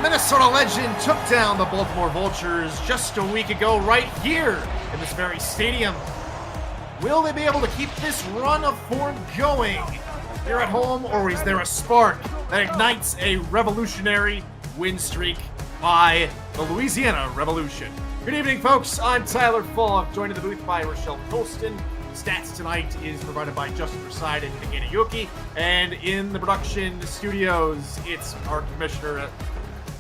Minnesota legend took down the Baltimore Vultures just a week ago right here in this very stadium. Will they be able to keep this run of form going here at home, or is there a spark that ignites a revolutionary win streak by the Louisiana Revolution? Good evening, folks. I'm Tyler Fullock, joined in the booth by Rochelle Colston. Stats tonight is provided by Justin Prasad and Higeta Yuki. And in the production studios, it's our commissioner,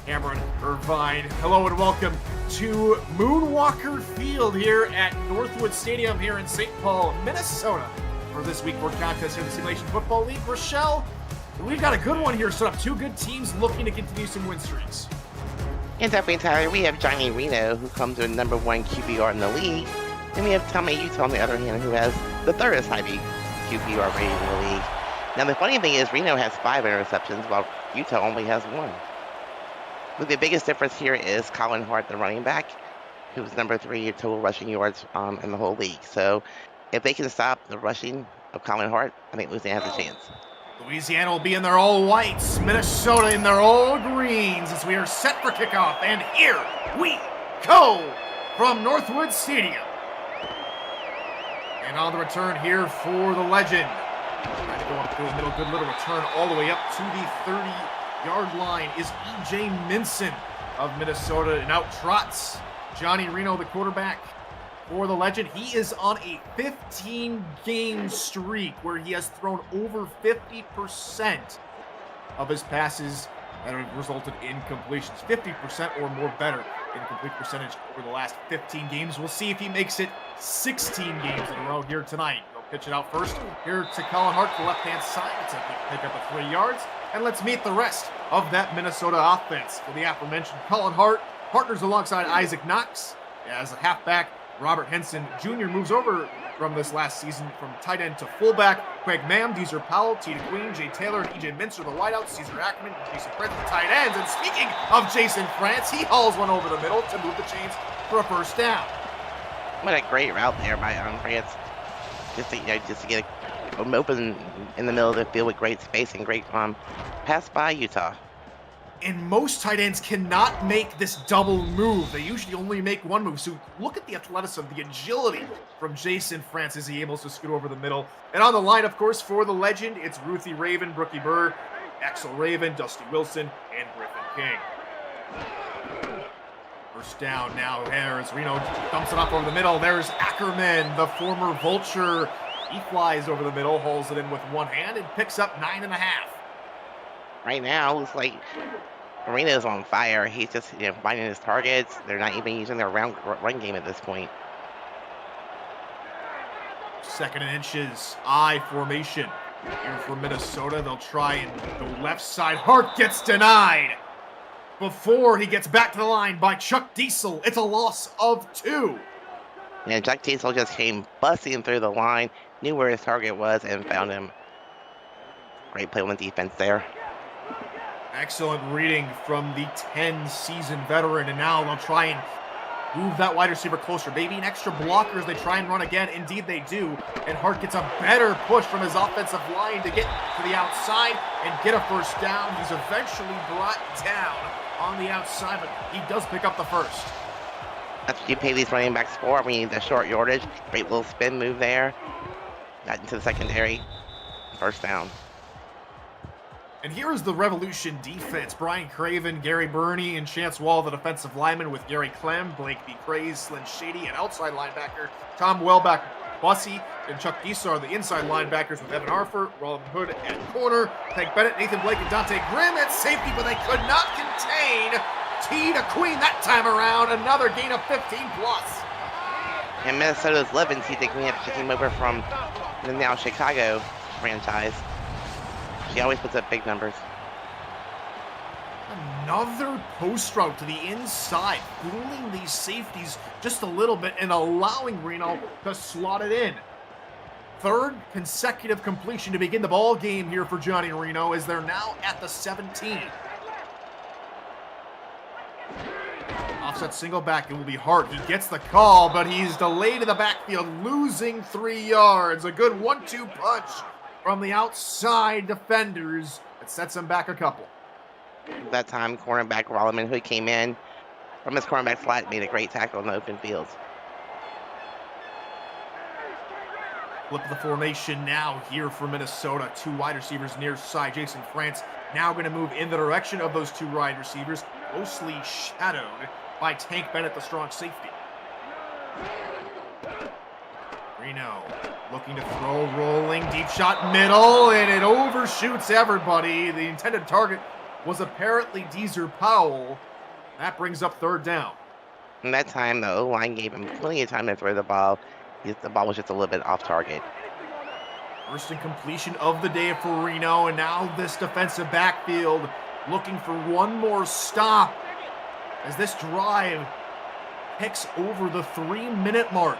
Cameron Irvine. Hello and welcome to Moonwalker Field here at Northwood Stadium here in St. Paul, Minnesota, for this week 4 contest here in the Simulation Football League. Rochelle, we've got a good one here set up. Two good teams looking to continue some win streaks. And definitely, Tyler, we have Johnny Reno, who comes with #1 QBR in the league. And we have Tommy Utah on the other hand, who has the third highest QBR rating in the league. Now, the funny thing is, Reno has 5 interceptions, while Utah only has 1. But the biggest difference here is Colin Hart, the running back, who's #3 in total rushing yards in the whole league. So, if they can stop the rushing of Colin Hart, I think Louisiana has a chance. Louisiana will be in their all whites, Minnesota in their all greens as we are set for kickoff. And here we go from Northwood Stadium. And on the return here for the legend. Trying to go up through the middle, good little return all the way up to the 30-yard line is E.J. Minson of Minnesota, and out trots Johnny Reno, the quarterback for the legend. He is on a 15-game streak where he has thrown over 50% of his passes that have resulted in completions. 50% or more better in complete percentage over the last 15 games. We'll see if he makes it 16 games in a row here tonight. He'll pitch it out first here to Colin Hart, the left-hand side. It's a pick up of 3 yards. And let's meet the rest of that Minnesota offense. For the aforementioned Colin Hart, partners alongside Isaac Knox. As a halfback, Robert Henson Jr. moves over from this last season from tight end to fullback. Craig Mam, Deezer Powell, Tita Queen, Jay Taylor, and E.J. Minster, the wideouts. Caesar Ackerman, Jason Prince, the tight ends. And speaking of Jason France, he hauls one over the middle to move the chains for a first down. What a great route there by France. Just to get him open in the middle of the field with great space and great pass by Utah. And most tight ends cannot make this double move. They usually only make one move. So look at the athleticism, the agility from Jason France as he able to scoot over the middle. And on the line, of course, for the legend, it's Ruthie Raven, Brookie Burr, Axel Raven, Dusty Wilson, and Griffin King. First down now. There's Reno, dumps it up over the middle. There's Ackerman, the former Vulture. He flies over the middle, hauls it in with one hand, and picks up 9.5. Right now, it's like Reno's on fire. He's just finding his targets. They're not even using their run game at this point. Second and inches, I formation. Here for Minnesota, they'll try and the left side. Hart gets denied before he gets back to the line by Chuck Diesel. It's a loss of 2. And Chuck Diesel just came busting through the line, knew where his target was, and found him. Great play on the defense there. Excellent reading from the 10-season veteran, and now they'll try and move that wide receiver closer. Maybe an extra blocker as they try and run again. Indeed they do, and Hart gets a better push from his offensive line to get to the outside and get a first down. He's eventually brought down on the outside, but he does pick up the first. That's what you pay these running backs for. We need the short yardage. Great little spin move there. Got into the secondary. First down. And here is the Revolution defense. Brian Craven, Gary Burney, and Chance Wall, the defensive lineman, with Gary Clem, Blake B. Craze, Slim Shady, and outside linebacker Tom Welbeck, Bussy, and Chuck Diesel are the inside linebackers with Evan Harford, Roland Hood at corner, Peg Bennett, Nathan Blake, and Dante Grimm at safety, but they could not contain Tita Queen that time around. Another gain of 15+. And Minnesota's 11 Tita Queen actually came over from the now Chicago franchise. She always puts up big numbers. Another post route to the inside, fooling these safeties just a little bit and allowing Reno to slot it in. Third consecutive completion to begin the ball game here for Johnny Reno as they're now at the 17. Offset single back, it will be Hart. He gets the call, but he's delayed in the backfield, losing 3 yards. A good 1-2 punch from the outside defenders that sets him back a couple. That time, cornerback Rollerman Hood came in from his cornerback slot, made a great tackle in the open field. Flip the formation now here for Minnesota. 2 wide receivers near side. Jason France now going to move in the direction of those 2 wide receivers, closely shadowed by Tank Bennett, the strong safety. Reno looking to throw, rolling, deep shot middle, and it overshoots everybody. The intended target was apparently Deezer Powell. That brings up 3rd down. And that time, the O-line gave him plenty of time to throw the ball. The ball was just a little bit off target. First incompletion of the day for Reno, and now this defensive backfield looking for one more stop as this drive picks over the 3-minute mark.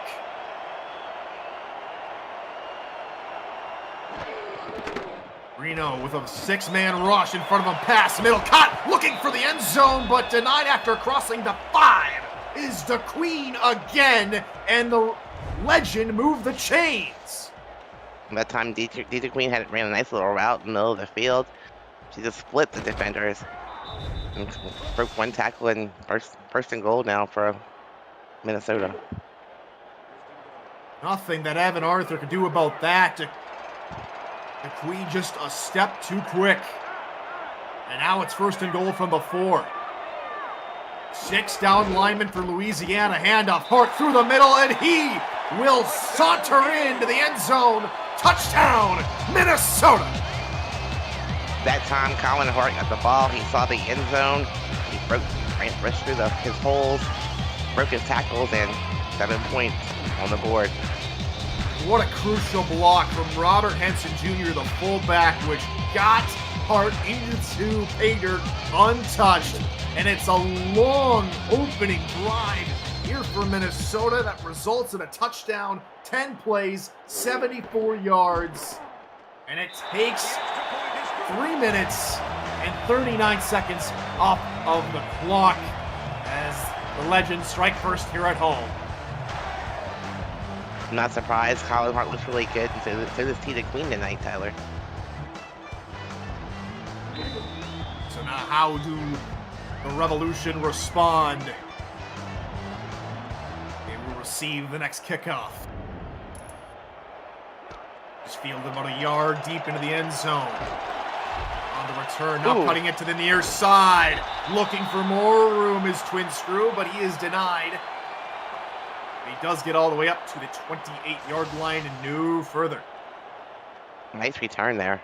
Reno with a 6-man rush in front of him, pass, middle cut, looking for the end zone, but denied after crossing the 5 is the Queen again, and the legend moved the chains. And that time, Deidre Queen ran a nice little route in the middle of the field. She just split the defenders and broke 1 tackle, and first and goal now for Minnesota. Nothing that Evan Arthur could do about that. The Queen just a step too quick. And now it's 1st and goal from the 4. 6 down linemen for Louisiana. Handoff, Hart through the middle, and he will saunter into the end zone. Touchdown, Minnesota! That time, Colin Hart got the ball. He saw the end zone. He rushed through his holes, broke his tackles, and 7 points on the board. What a crucial block from Robert Henson Jr., the fullback, which got Hart into pay dirt untouched. And it's a long opening drive here for Minnesota that results in a touchdown, 10 plays, 74 yards. And it takes 3 minutes and 39 seconds off of the clock as the Legends strike first here at home. I'm not surprised. Colin Hart looks really good, and so does Deidre Queen tonight, Tyler. So now how do the Revolution respond? They will receive the next kickoff. Just fielded about a yard deep into the end zone. On the return, now cutting it to the near side. Looking for more room is Twin Screw, but he is denied. He does get all the way up to the 28-yard line and no further. Nice return there.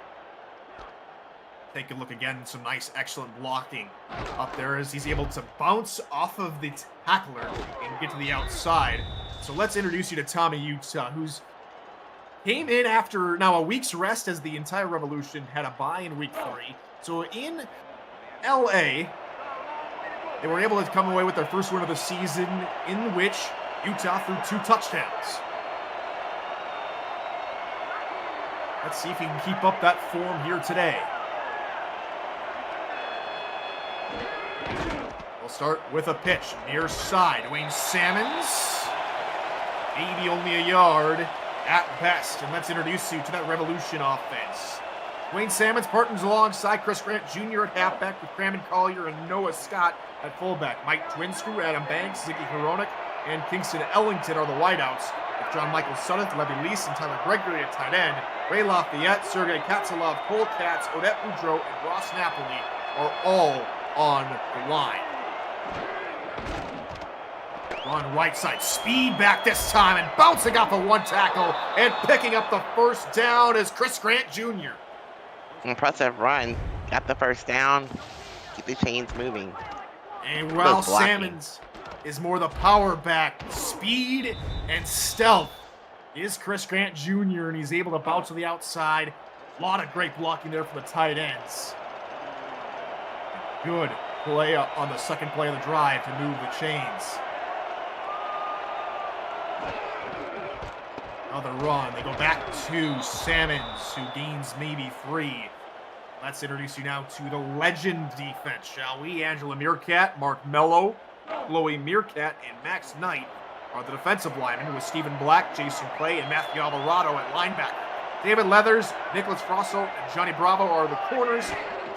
Take a look again. Some nice, excellent blocking up there as he's able to bounce off of the tackler and get to the outside. So let's introduce you to Tommy Utah, who's came in after now a week's rest as the entire Revolution had a bye in week 3. So in LA, they were able to come away with their first win of the season, in which Utah threw 2 touchdowns. Let's see if he can keep up that form here today. We'll start with a pitch near side. Dwayne Salmons, maybe only a yard at best. And let's introduce you to that Revolution offense. Dwayne Salmons partners alongside Chris Grant Jr. at halfback with Crammon Collier and Noah Scott at fullback. Mike Twinscrew, Adam Banks, Ziggy Hronik, and Kingston Ellington are the wideouts, with John Michael Suddeth, Levy Lease, and Tyler Gregory at tight end. Ray Lafayette, Sergei Katsalov, Cole Katz, Odette Boudreau, and Ross Napoli are all on the line. On right side, speed back this time, and bouncing off of 1 tackle, and picking up the 1st down is Chris Grant Jr. Impressive run. Got the 1st down. Keep the chains moving. And while Salmons is more the power back, speed and stealth is Chris Grant Jr., and he's able to bounce to the outside. A lot of great blocking there for the tight ends. Good play on the second play of the drive to move the chains. Another run. They go back to Salmons, who gains maybe 3. Let's introduce you now to the Legend defense, shall we? Angela Meerkat, Mark Mello, Chloe Meerkat, and Max Knight are the defensive linemen, with Stephen Black, Jason Clay, and Matthew Alvarado at linebacker. David Leathers, Nicholas Frosso, and Johnny Bravo are the corners.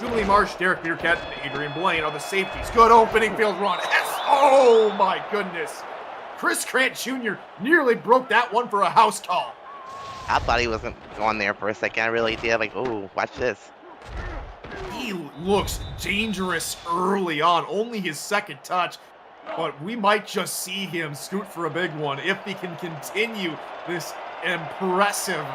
Julie Marsh, Derek Meerkat, and Adrian Blaine are the safeties. Good opening field run. Oh my goodness. Chris Grant Jr. nearly broke that one for a house call. I thought he wasn't going there for a second. I really did. Like, oh, watch this. He looks dangerous early on. Only his second touch. But we might just see him scoot for a big one if he can continue this impressive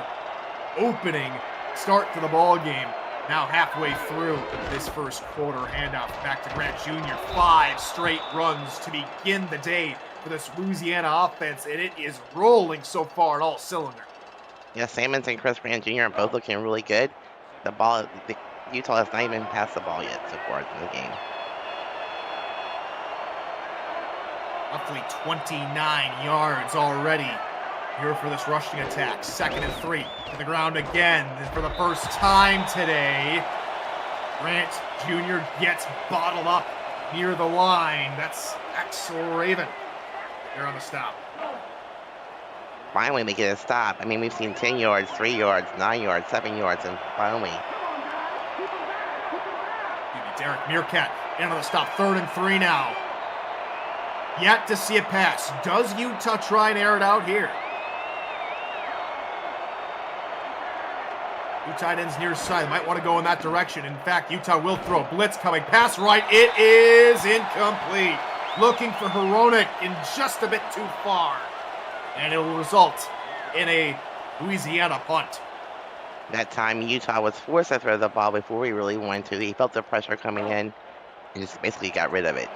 opening start to the ball game. Now halfway through this first quarter, handoff back to Grant Jr. 5 straight runs to begin the day for this Louisiana offense, and it is rolling so far at all cylinders. Yeah, Salmons and Chris Grant Jr. are both looking really good. Utah has not even passed the ball yet so far in the game. Roughly 29 yards already here for this rushing attack. 2nd and 3 to the ground again. And for the first time today, Grant Jr. gets bottled up near the line. That's Axel Raven. They're on the stop. Finally, they get a stop. I mean, we've seen 10 yards, 3 yards, 9 yards, 7 yards, and finally. Derek Meerkat into the stop. 3rd and 3 now. Yet to see a pass. Does Utah try and air it out here? Two tight ends near side. Might want to go in that direction. In fact, Utah will throw. Blitz coming. Pass right. It is incomplete. Looking for Heronic in just a bit too far. And it will result in a Louisiana punt. That time, Utah was forced to throw the ball before he really wanted to. He felt the pressure coming in and just basically got rid of it.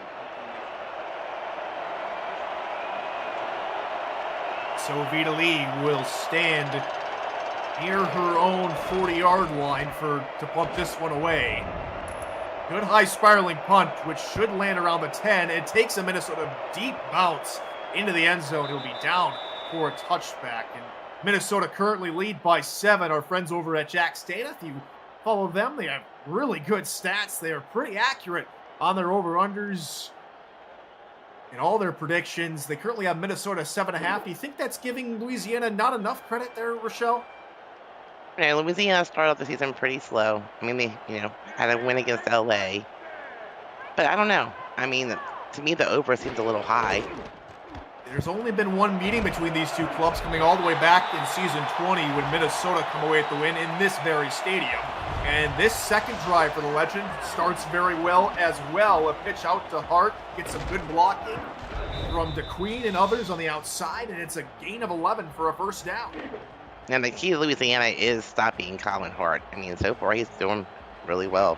So Vita Lee will stand near her own 40-yard line to punt this one away. Good high spiraling punt, which should land around the 10. It takes a Minnesota deep bounce into the end zone. It'll be down for a touchback. And Minnesota currently lead by 7. Our friends over at Jack's Data, if you follow them, they have really good stats. They are pretty accurate on their over-unders. In all their predictions, they currently have Minnesota 7.5. Do you think that's giving Louisiana not enough credit there, Rochelle? Yeah, Louisiana started off the season pretty slow. I mean, they, had a win against LA. But I don't know. I mean, to me, the over seems a little high. There's only been one meeting between these two clubs coming all the way back in season 20 when Minnesota come away with the win in this very stadium. And this second drive for the Legend starts very well as well. A pitch out to Hart, gets some good blocking from DeQueen and others on the outside, and it's a gain of 11 for a first down. And the key to Louisiana is stopping Colin Hart. I mean, so far he's doing really well.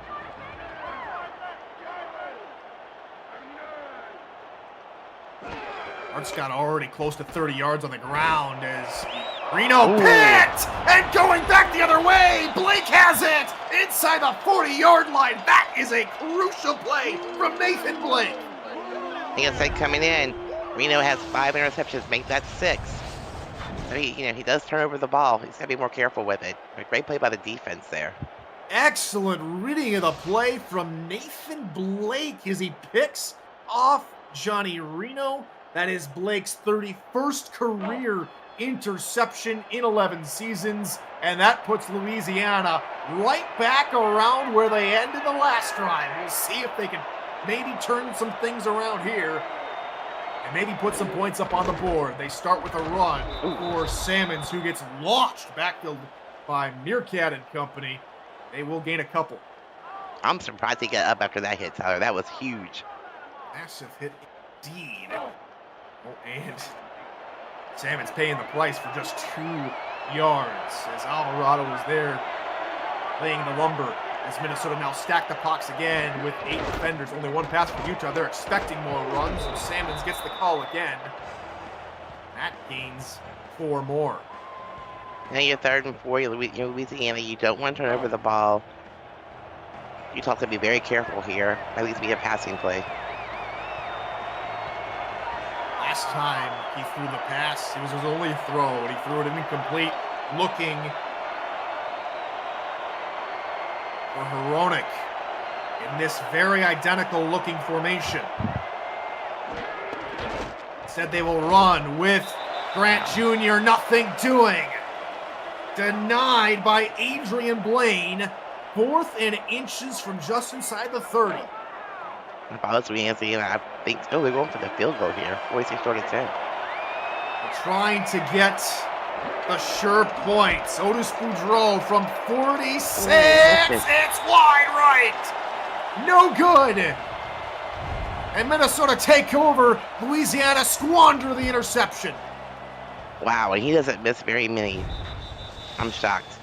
Hart's got already close to 30 yards on the ground as Reno picked and going back the other way. Blake has it inside the 40-yard line. That is a crucial play from Nathan Blake. Like I said, coming in, Reno has 5 interceptions, make that 6. So he does turn over the ball. He's got to be more careful with it. A great play by the defense there. Excellent reading of the play from Nathan Blake as he picks off Johnny Reno. That is Blake's 31st career interception in 11 seasons, and that puts Louisiana right back around where they ended the last drive. We'll see if they can maybe turn some things around here and maybe put some points up on the board. They start with a run for Salmons, who gets launched backfield by Meerkat and company. They will gain a couple. I'm surprised he got up after that hit, Tyler. That was huge. Massive hit indeed. Oh, and Salmon's paying the price for just 2 yards as Alvarado is there laying the lumber. As Minnesota now stack the box again with 8 defenders. Only 1 pass for Utah. They're expecting more runs, and Salmons gets the call again. That gains 4 more. Now you're 3rd and 4. Louisiana, you don't want to turn over the ball. Utah have to be very careful here. At least be a passing play. Last time he threw the pass, it was his only throw, and he threw it incomplete, looking for Heronic in this very identical looking formation. Instead, they will run with Grant Jr. Nothing doing. Denied by Adrian Blaine 4th and inches from just inside the 30. If I was Louisiana, I think, oh, they're going for the field goal here. 46 short of 10. They're trying to get the sure points. Otis Boudreau from 46. It's wide right. No good. And Minnesota take over. Louisiana squander the interception. Wow, and he doesn't miss very many. I'm shocked.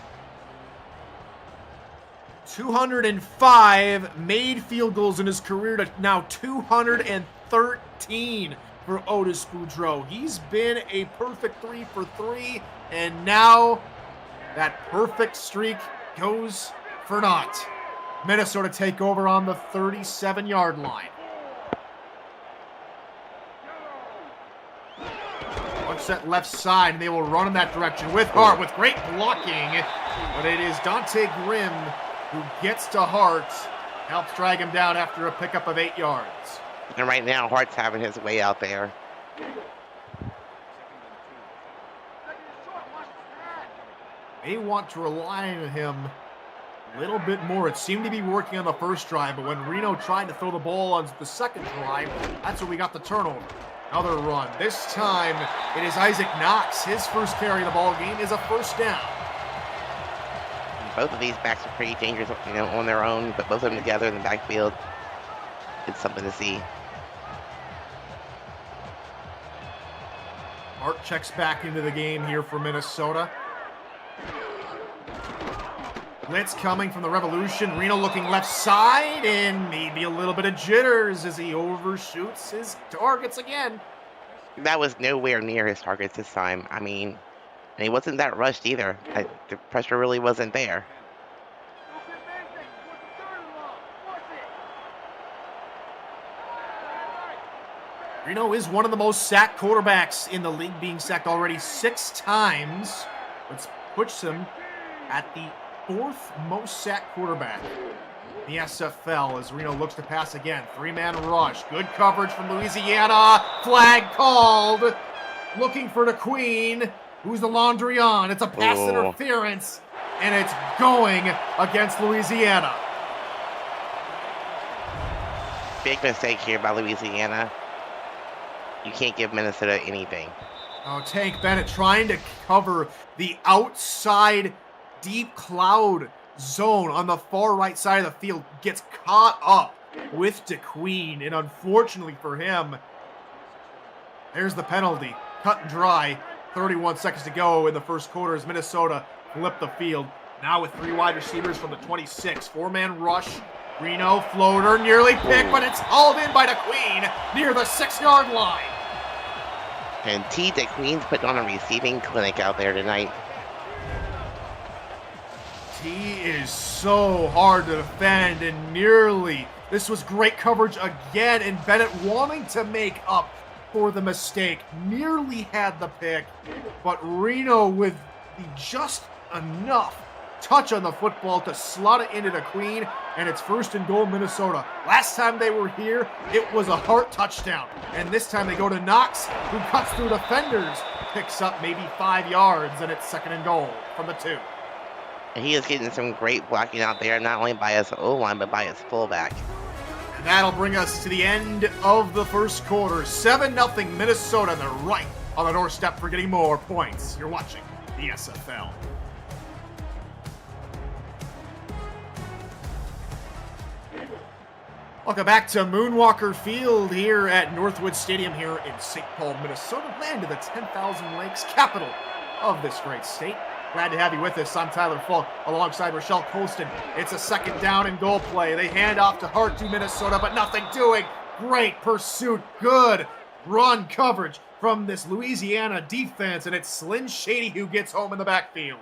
205 made field goals in his career to now 213 for Otis Boudreau. He's been a perfect 3 for 3, and now that perfect streak goes for naught. Minnesota take over on the 37-yard line. Watch that left side, and they will run in that direction with Hart, with great blocking, but it is Dante Grimm who gets to Hart, helps drag him down after a pickup of 8 yards. And right now, Hart's having his way out there. They want to rely on him a little bit more. It seemed to be working on the first drive, but when Reno tried to throw the ball on the second drive, that's when we got the turnover. Another run. This time, it is Isaac Knox. His first carry of the ball game is a first down. Both of these backs are pretty dangerous, on their own, but both of them together in the backfield, it's something to see. Hart checks back into the game here for Minnesota. Blitz coming from the Revolution. Reno looking left side, and maybe a little bit of jitters as he overshoots his targets again. That was nowhere near his targets this time. I mean, and he wasn't that rushed either. The pressure really wasn't there. Reno is one of the most sacked quarterbacks in the league, being sacked already 6 times, which puts him at the 4th most sacked quarterback in the SFL as Reno looks to pass again. 3-man rush. Good coverage from Louisiana. Flag called. Looking for the Queen. Who's the laundry on? It's a pass interference, and it's going against Louisiana. Big mistake here by Louisiana. You can't give Minnesota anything. Oh, Tank Bennett trying to cover the outside deep cloud zone on the far right side of the field. Gets caught up with DeQueen, and unfortunately for him, there's the penalty. Cut and dry. 31 seconds to go in the first quarter as Minnesota flipped the field. Now with 3 wide receivers from the 26. 4-man rush. Reno floater nearly picked, but it's hauled in by DeQueen near the 6-yard line. And DeQueen's putting on a receiving clinic out there tonight. He is so hard to defend, and nearly. This was great coverage again, and Bennett wanting to make up for the mistake. Nearly had the pick, but Reno with just enough touch on the football to slot it into the Queen, and it's 1st and goal Minnesota. Last time they were here, it was a Hart touchdown, and this time they go to Knox, who cuts through defenders, picks up maybe 5 yards, and it's 2nd and goal from the 2. And he is getting some great blocking out there, not only by his O-line, but by his fullback. And that'll bring us to the end of the first quarter. 7-0 Minnesota. They're right on the doorstep for getting more points. You're watching the SFL. Welcome back to Moonwalker Field here at Northwood Stadium here in St. Paul, Minnesota, land of the 10,000 Lakes, capital of this great state. Glad to have you with us. I'm Tyler Falk alongside Rochelle Colston. It's a 2nd down and goal play. They hand off to Hart to Minnesota, but nothing doing. Great pursuit. Good run coverage from this Louisiana defense, and it's Slyn Shady who gets home in the backfield.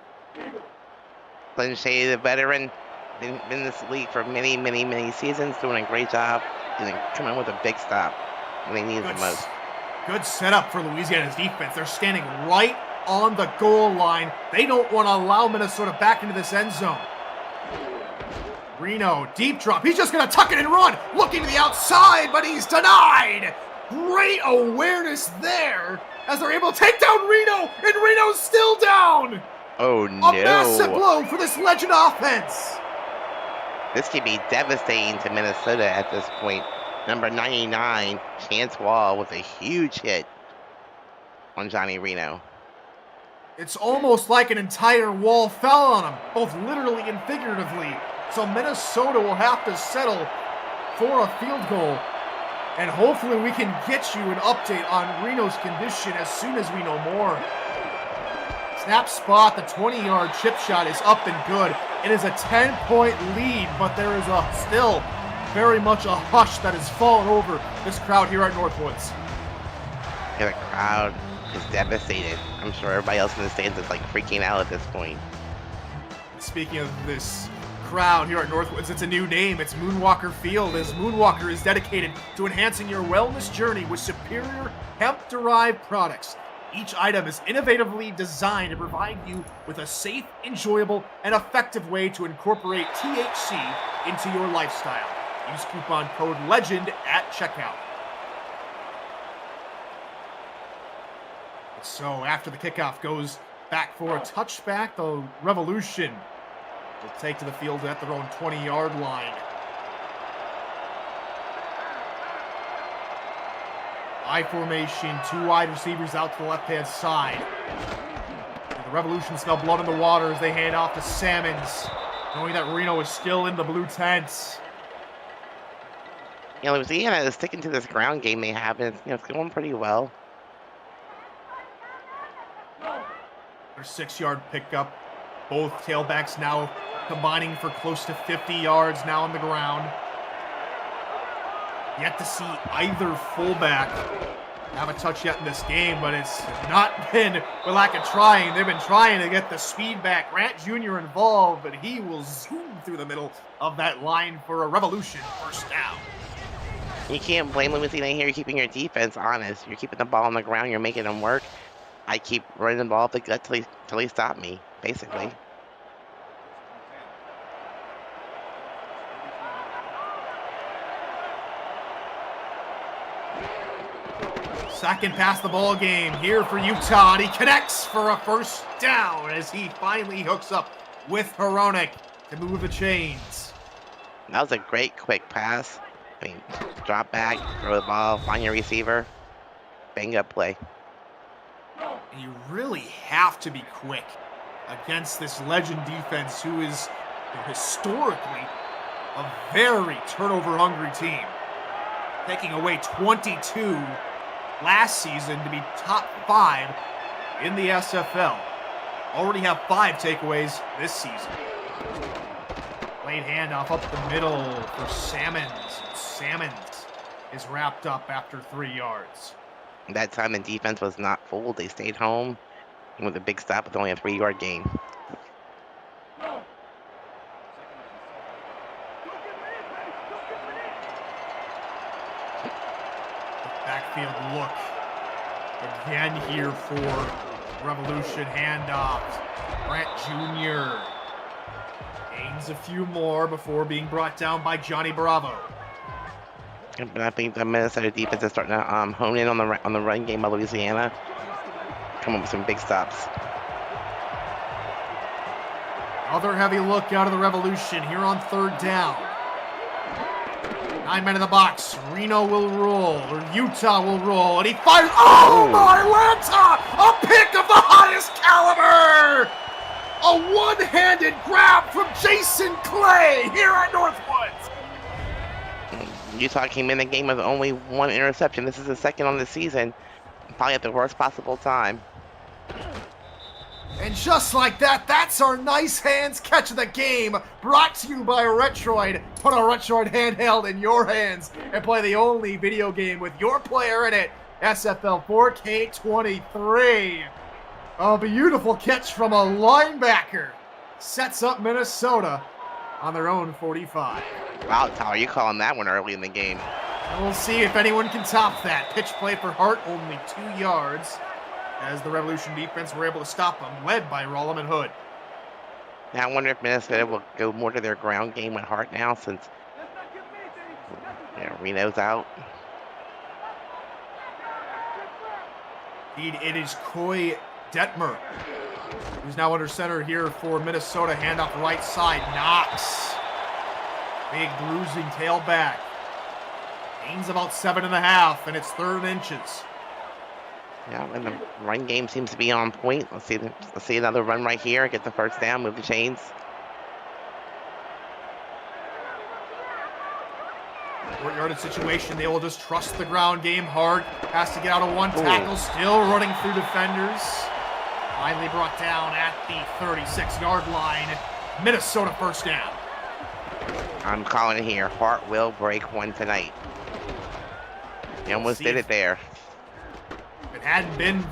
Slyn Shady, the veteran, been in this league for many, many, many seasons, doing a great job, and coming with a big stop when they need it the most. Good setup for Louisiana's defense. They're standing right on the goal line. They don't want to allow Minnesota back into this end zone. Reno, deep drop. He's just going to tuck it and run. Looking to the outside, but he's denied. Great awareness there as they're able to take down Reno, and Reno's still down. Oh, no. A massive blow for this Legend offense. This could be devastating to Minnesota at this point. Number 99, Chance Wall, with a huge hit on Johnny Reno. It's almost like an entire wall fell on him, both literally and figuratively. So Minnesota will have to settle for a field goal. And hopefully we can get you an update on Reno's condition as soon as we know more. Snap spot, the 20-yard chip shot is up and good. It is a 10-point lead, but there is still very much a hush that has fallen over this crowd here at Northwoods. Yeah, the crowd is devastated. I'm sure everybody else in the stands is like freaking out at this point. Speaking of this crowd here at Northwoods, it's a new name. It's Moonwalker Field, as Moonwalker is dedicated to enhancing your wellness journey with superior hemp-derived products. Each item is innovatively designed to provide you with a safe, enjoyable, and effective way to incorporate THC into your lifestyle. Use coupon code LEGEND at checkout. So after the kickoff goes back for a touchback, the Revolution will take to the field at their own 20-yard line. I formation, 2 wide receivers out to the left-hand side. The Revolution smell blood in the water as they hand off to Salmons, knowing that Reno is still in the blue tents. You know, Louisiana is sticking to this ground game they have, and it's going pretty well. Their 6-yard pickup. Both tailbacks now combining for close to 50 yards now on the ground. Yet to see either fullback have a touch yet in this game, but it's not been with lack of trying. They've been trying to get the speed back. Grant Jr. involved, but he will zoom through the middle of that line for a Revolution first down. You can't blame Louisiana here. You're keeping your defense honest. You're keeping the ball on the ground. You're making them work. I keep running the ball up the gut till they stop me, basically. Second pass the ball game here for Utah, and he connects for a first down as he finally hooks up with Hronek to move the chains. That was a great quick pass. I mean, drop back, throw the ball, find your receiver, bang up play. And you really have to be quick against this Legend defense, who is historically a very turnover-hungry team, taking away 22 last season to be top 5 in the SFL. Already have 5 takeaways this season. Late handoff up the middle for Salmons. Salmons is wrapped up after 3 yards. That time the defense was not fooled. They stayed home, and with a big stop, with only a 3-yard gain. Backfield look again here for Revolution. Handoff. Grant Jr. gains a few more before being brought down by Johnny Bravo. But I think the Minnesota defense is starting to hone in on the run game by Louisiana. Come up with some big stops. Another heavy look out of the Revolution here on 3rd down. 9 men in the box. Reno will roll, or Utah will roll, and he fires. Oh my Atlanta! A pick of the highest caliber! A one-handed grab from Jason Clay here at Northwoods. Utah came in the game with only 1 interception. This is the second on the season. Probably at the worst possible time. And just like that, that's our nice hands catch of the game. Brought to you by Retroid. Put a Retroid handheld in your hands and play the only video game with your player in it. SFL 4K23. A beautiful catch from a linebacker. Sets up Minnesota on their own 45. Wow, Tyler, you calling that one early in the game. And we'll see if anyone can top that. Pitch play for Hart, only 2 yards, as the Revolution defense were able to stop them, led by Rollum and Hood. Now I wonder if Minnesota will go more to their ground game with Hart now, since Reno's out. Indeed, it is Coy Detmer, who's now under center here for Minnesota. Handoff right side. Knox Big bruising tailback. Gains about 7.5, and it's 3rd and inches. Yeah, and the run game seems to be on point. Let's see another run right here. Get the first down, move the chains. Short-yarded situation, they will just trust the ground game hard. Has to get out of one tackle, still running through defenders. Finally brought down at the 36-yard line. Minnesota first down. I'm calling it here. Hart will break one tonight. He almost did it there. If it hadn't been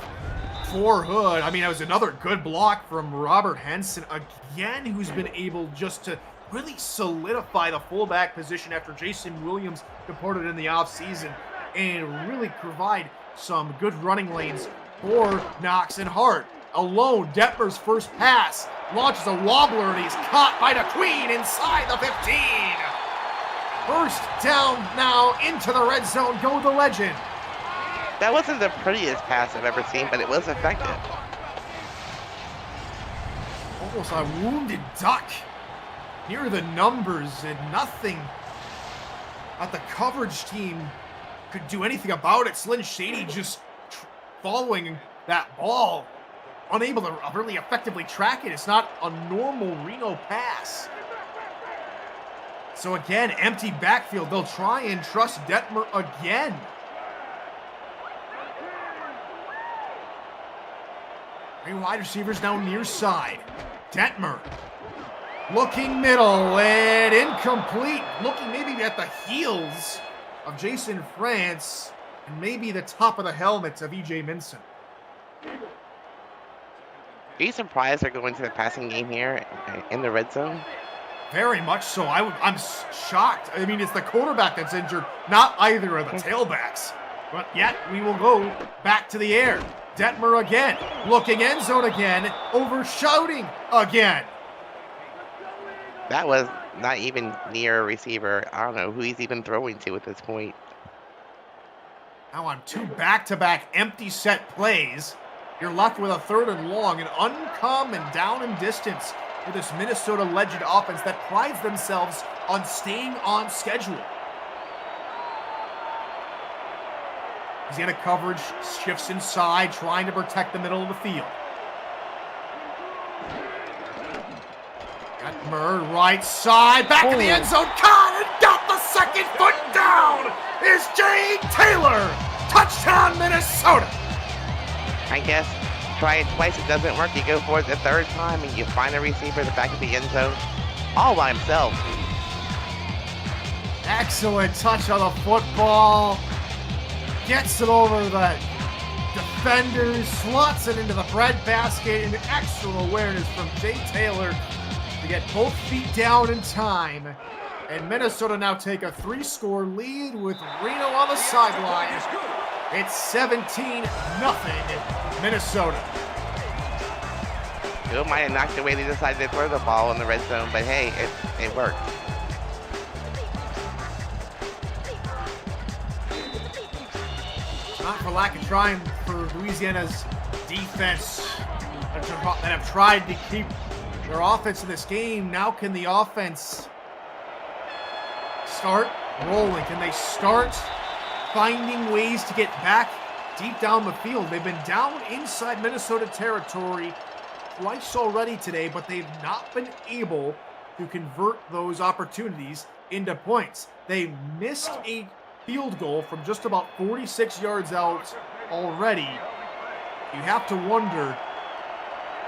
for Hood, I mean, it was another good block from Robert Henson again, who's been able just to really solidify the fullback position after Jason Williams departed in the offseason and really provide some good running lanes for Knox and Hart. Alone, Detmer's first pass launches a wobbler, and he's caught by the Queen inside the 15. First down now into the red zone. Go the Legend. That wasn't the prettiest pass I've ever seen, but it was effective. Almost a wounded duck. Here are the numbers, and nothing that the coverage team could do anything about it. Slynn Shady just following that ball, unable to really effectively track it. It's not a normal Reno pass. So again, empty backfield. They'll try and trust Detmer again. Three wide receivers now near side. Detmer looking middle and incomplete. Looking maybe at the heels of Jason France and maybe the top of the helmet of E.J. Minson. Are you surprised they're going to the passing game here in the red zone? Very much so. I'm shocked. I mean, it's the quarterback that's injured, not either of the tailbacks. But yet, we will go back to the air. Detmer again, looking end zone again, overshouting again. That was not even near a receiver. I don't know who he's even throwing to at this point. Now on 2 back-to-back empty set plays, you're left with a 3rd and long, an uncommon down and distance for this Minnesota Legend offense that prides themselves on staying on schedule. He's in a coverage, shifts inside, trying to protect the middle of the field. Detmer, right side, back in the end zone, caught and got the 2nd foot down is Jay Taylor. Touchdown, Minnesota. I guess try it twice, it doesn't work. You go for it the 3rd time and you find a receiver at the back of the end zone all by himself. Excellent touch on the football. Gets it over the defenders, slots it into the breadbasket, and excellent awareness from Jay Taylor to get both feet down in time. And Minnesota now take a 3-score lead with Reno on the sideline. It's 17-0 Minnesota. It might have knocked away. They decided to throw the ball in the red zone, but hey, it worked. Not for lack of trying for Louisiana's defense that have tried to keep their offense in this game. Now can the offense start rolling? Can they start finding ways to get back deep down the field? They've been down inside Minnesota territory twice already today, but they've not been able to convert those opportunities into points. They missed a field goal from just about 46 yards out already. You have to wonder,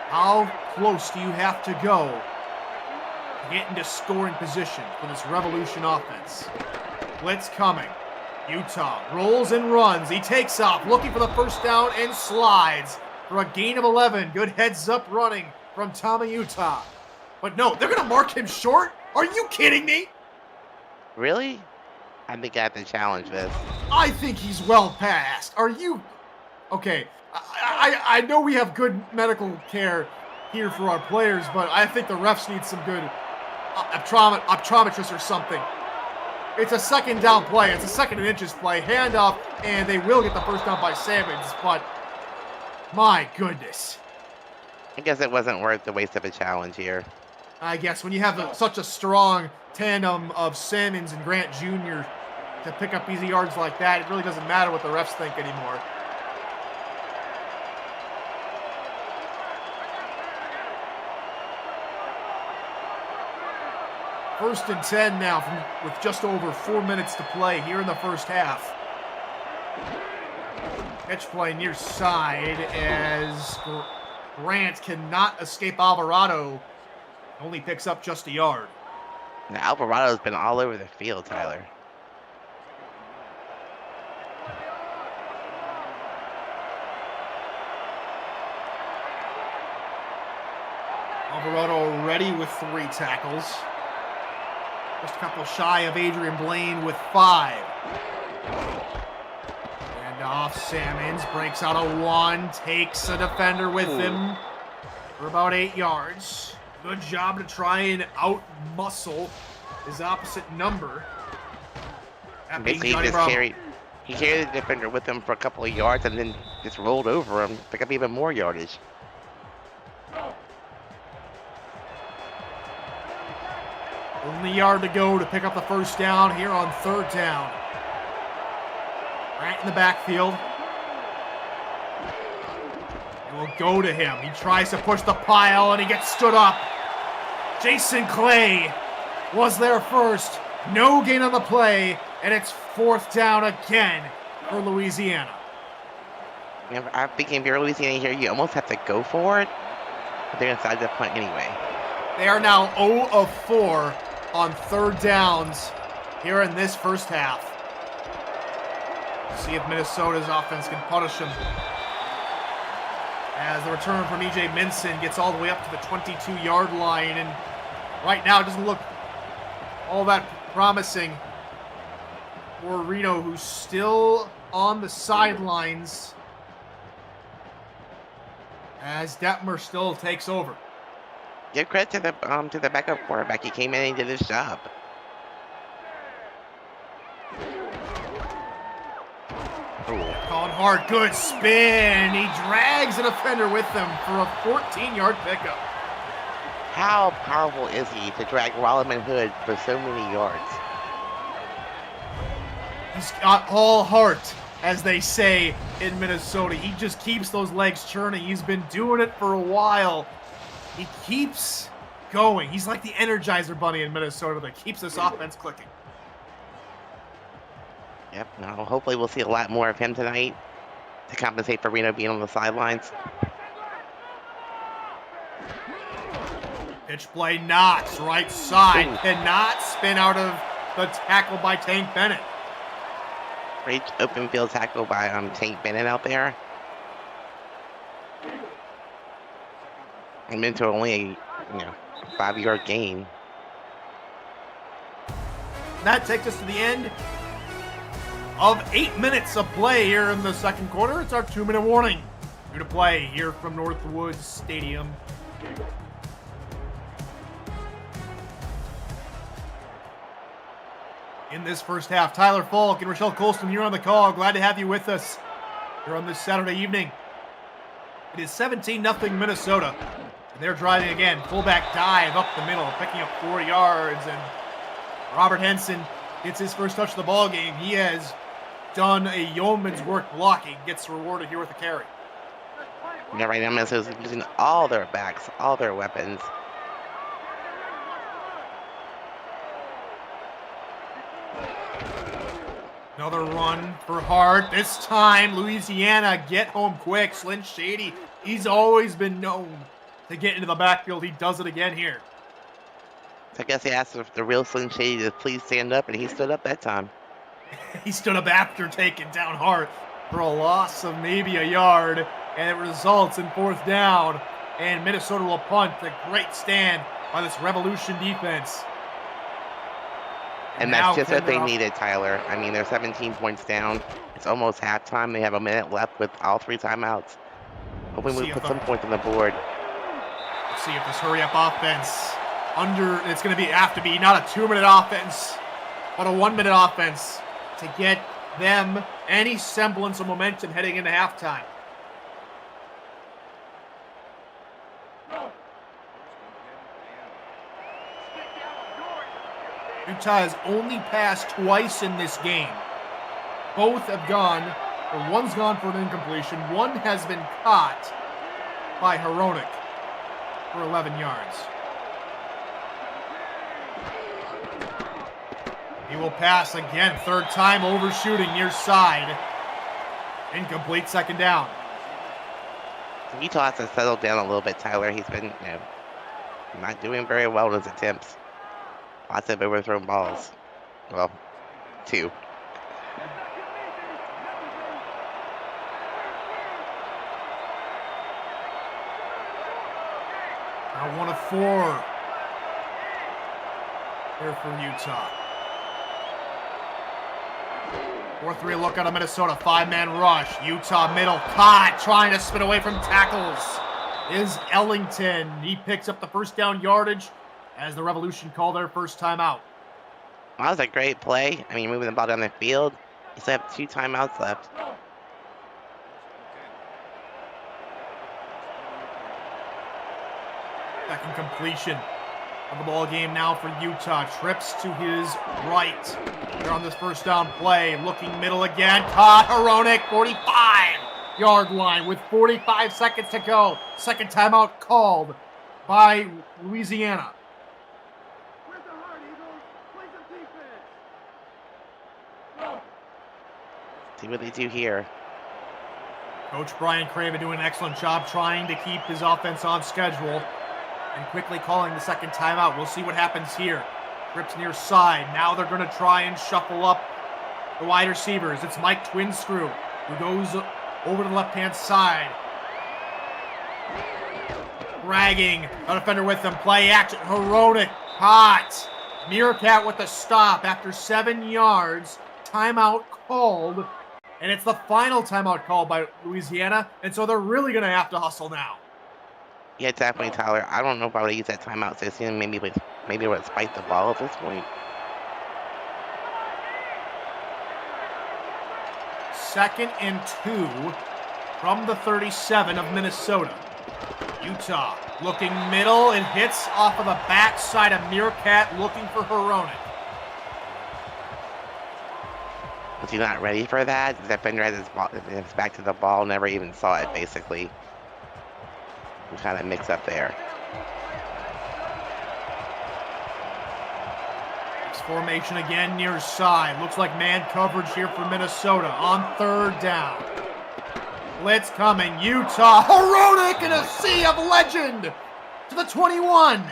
how close do you have to go to get into scoring position for this Revolution offense? Blitz coming. Utah rolls and runs. He takes off, looking for the first down and slides for a gain of 11. Good heads up running from Tommy Utah. But no, they're going to mark him short? Are you kidding me? Really? I think I have to challenge this. I think he's well past. Are you? Okay, I know we have good medical care here for our players, but I think the refs need some good optometrists or something. It's a 2nd down play. It's a 2nd and inches play. Handoff, and they will get the first down by Sammons, but my goodness. I guess it wasn't worth the waste of a challenge here. I guess when you have such a strong tandem of Simmons and Grant Jr. to pick up easy yards like that, it really doesn't matter what the refs think anymore. First and 10 now with just over 4 minutes to play here in the first half. Pitch play near side as Grant cannot escape Alvarado. Only picks up just a yard. Now, Alvarado's been all over the field, Tyler. Alvarado already with 3 tackles. Just a couple shy of Adrian Blaine with 5. And off Sammons, breaks out a 1, takes a defender with him for about 8 yards. Good job to try and out-muscle his opposite number. Basically, he carried the defender with him for a couple of yards and then just rolled over him, pick up even more yardage. Only yard to go to pick up the first down here on 3rd down. Right in the backfield. It will go to him. He tries to push the pile and he gets stood up. Jason Clay was there first. No gain on the play, and it's 4th down again for Louisiana. I'm thinking if you're Louisiana here, you almost have to go for it, but they're inside the punt anyway. They are now 0 of 4 on 3rd downs here in this first half. See if Minnesota's offense can punish them. As the return from E.J. Minson gets all the way up to the 22-yard line, and right now it doesn't look all that promising for Reno, who's still on the sidelines as Detmer still takes over. Give credit to the backup quarterback. He came in and did his job. Colin Hart, good spin. He drags a defender with him for a 14-yard pickup. How powerful is he to drag Rolliman Hood for so many yards? He's got all heart, as they say in Minnesota. He just keeps those legs churning. He's been doing it for a while. He keeps going. He's like the Energizer Bunny in Minnesota that keeps this offense clicking. Yep, now hopefully we'll see a lot more of him tonight to compensate for Reno being on the sidelines. Pitch play knocks right side. Ooh. Cannot spin out of the tackle by Tank Bennett. Great open field tackle by Tank Bennett out there. I'm into only a 5-yard gain. That takes us to the end of 8 minutes of play here in the second quarter. It's our 2-minute warning. Due to play here from Northwoods Stadium. In this first half, Tyler Falk and Rochelle Colston here on the call. Glad to have you with us here on this Saturday evening. It is 17-0 Minnesota. And they're driving again. Fullback dive up the middle, picking up 4 yards. And Robert Henson gets his first touch of the ball game. He has done a yeoman's work blocking. Gets rewarded here with a carry. Yeah, right now Minnesota's using all their backs, all their weapons. Another run for Hart. This time, Louisiana get home quick. Slint Shady, he's always been known to get into the backfield. He does it again here. So I guess he asked the real Slint Shady to please stand up, and he stood up that time. He stood up after taking down Hart for a loss of maybe a yard, and it results in 4th down. And Minnesota will punt. A great stand by this Revolution defense. And that's just what they needed, Tyler. I mean, they're 17 points down. It's almost halftime. They have a minute left with all 3 timeouts. Hopefully we put some points on the board. Let's see if this hurry-up offense it's going to have to be not a 2-minute offense, but a 1-minute offense to get them any semblance of momentum heading into halftime. Utah has only passed twice in this game. Both have gone, or one's gone for an incompletion. One has been caught by Hronek for 11 yards. He will pass again, third time overshooting near side. Incomplete, second down. Utah has to settle down a little bit, Tyler. He's been, not doing very well in his attempts. Lots of overthrown balls. Well, 2. Now 1 of 4 here for Utah. 4-3 look out of Minnesota. 5-man rush. Utah middle. Caught. Trying to spin away from tackles is Ellington. He picks up the first down yardage as the Revolution call their first timeout. That was a great play. I mean, moving the ball down the field. You still have 2 timeouts left. Second completion of the ball game now for Utah. Trips to his right. They're on this first down play. Looking middle again. Caught. Hronek, 45-yard line with 45 seconds to go. Second timeout called by Louisiana. See what they do here. Coach Brian Craven doing an excellent job trying to keep his offense on schedule and quickly calling the second timeout. We'll see what happens here. Trips near side. Now they're going to try and shuffle up the wide receivers. It's Mike Twinscrew who goes over to the left-hand side. Dragging a defender with him. Play action. Hronek. Hot. Meerkat with the stop after 7 yards. Timeout called. And it's the final timeout called by Louisiana. And so they're really going to have to hustle now. Yeah, definitely, Tyler. I don't know if I would use that timeout so soon. Maybe it would spike the ball at this point. Second and 2 from the 37 of Minnesota. Utah looking middle and hits off of the backside of Meerkat looking for Hronek. Was he not ready for that? The defender has his back to the ball, never even saw it, basically. We kind of mix up there. It's formation again near side. Looks like man coverage here for Minnesota on third down. Blitz coming. Utah. Hronek in a sea of legend to the 21.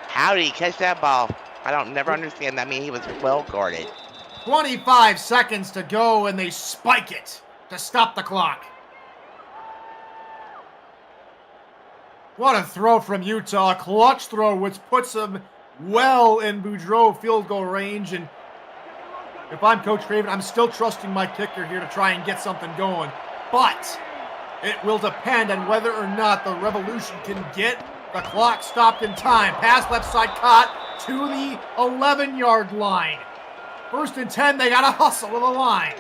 How did he catch that ball? I don't never understand that. I mean, he was well guarded. 25 seconds to go, and they spike it to stop the clock. What a throw from Utah. A clutch throw, which puts them well in Boudreaux field goal range. And if I'm Coach Craven, I'm still trusting my kicker here to try and get something going. But it will depend on whether or not the Revolution can get the clock stopped in time. Pass left side caught to the 11-yard line. First and 10, they got to hustle to the line.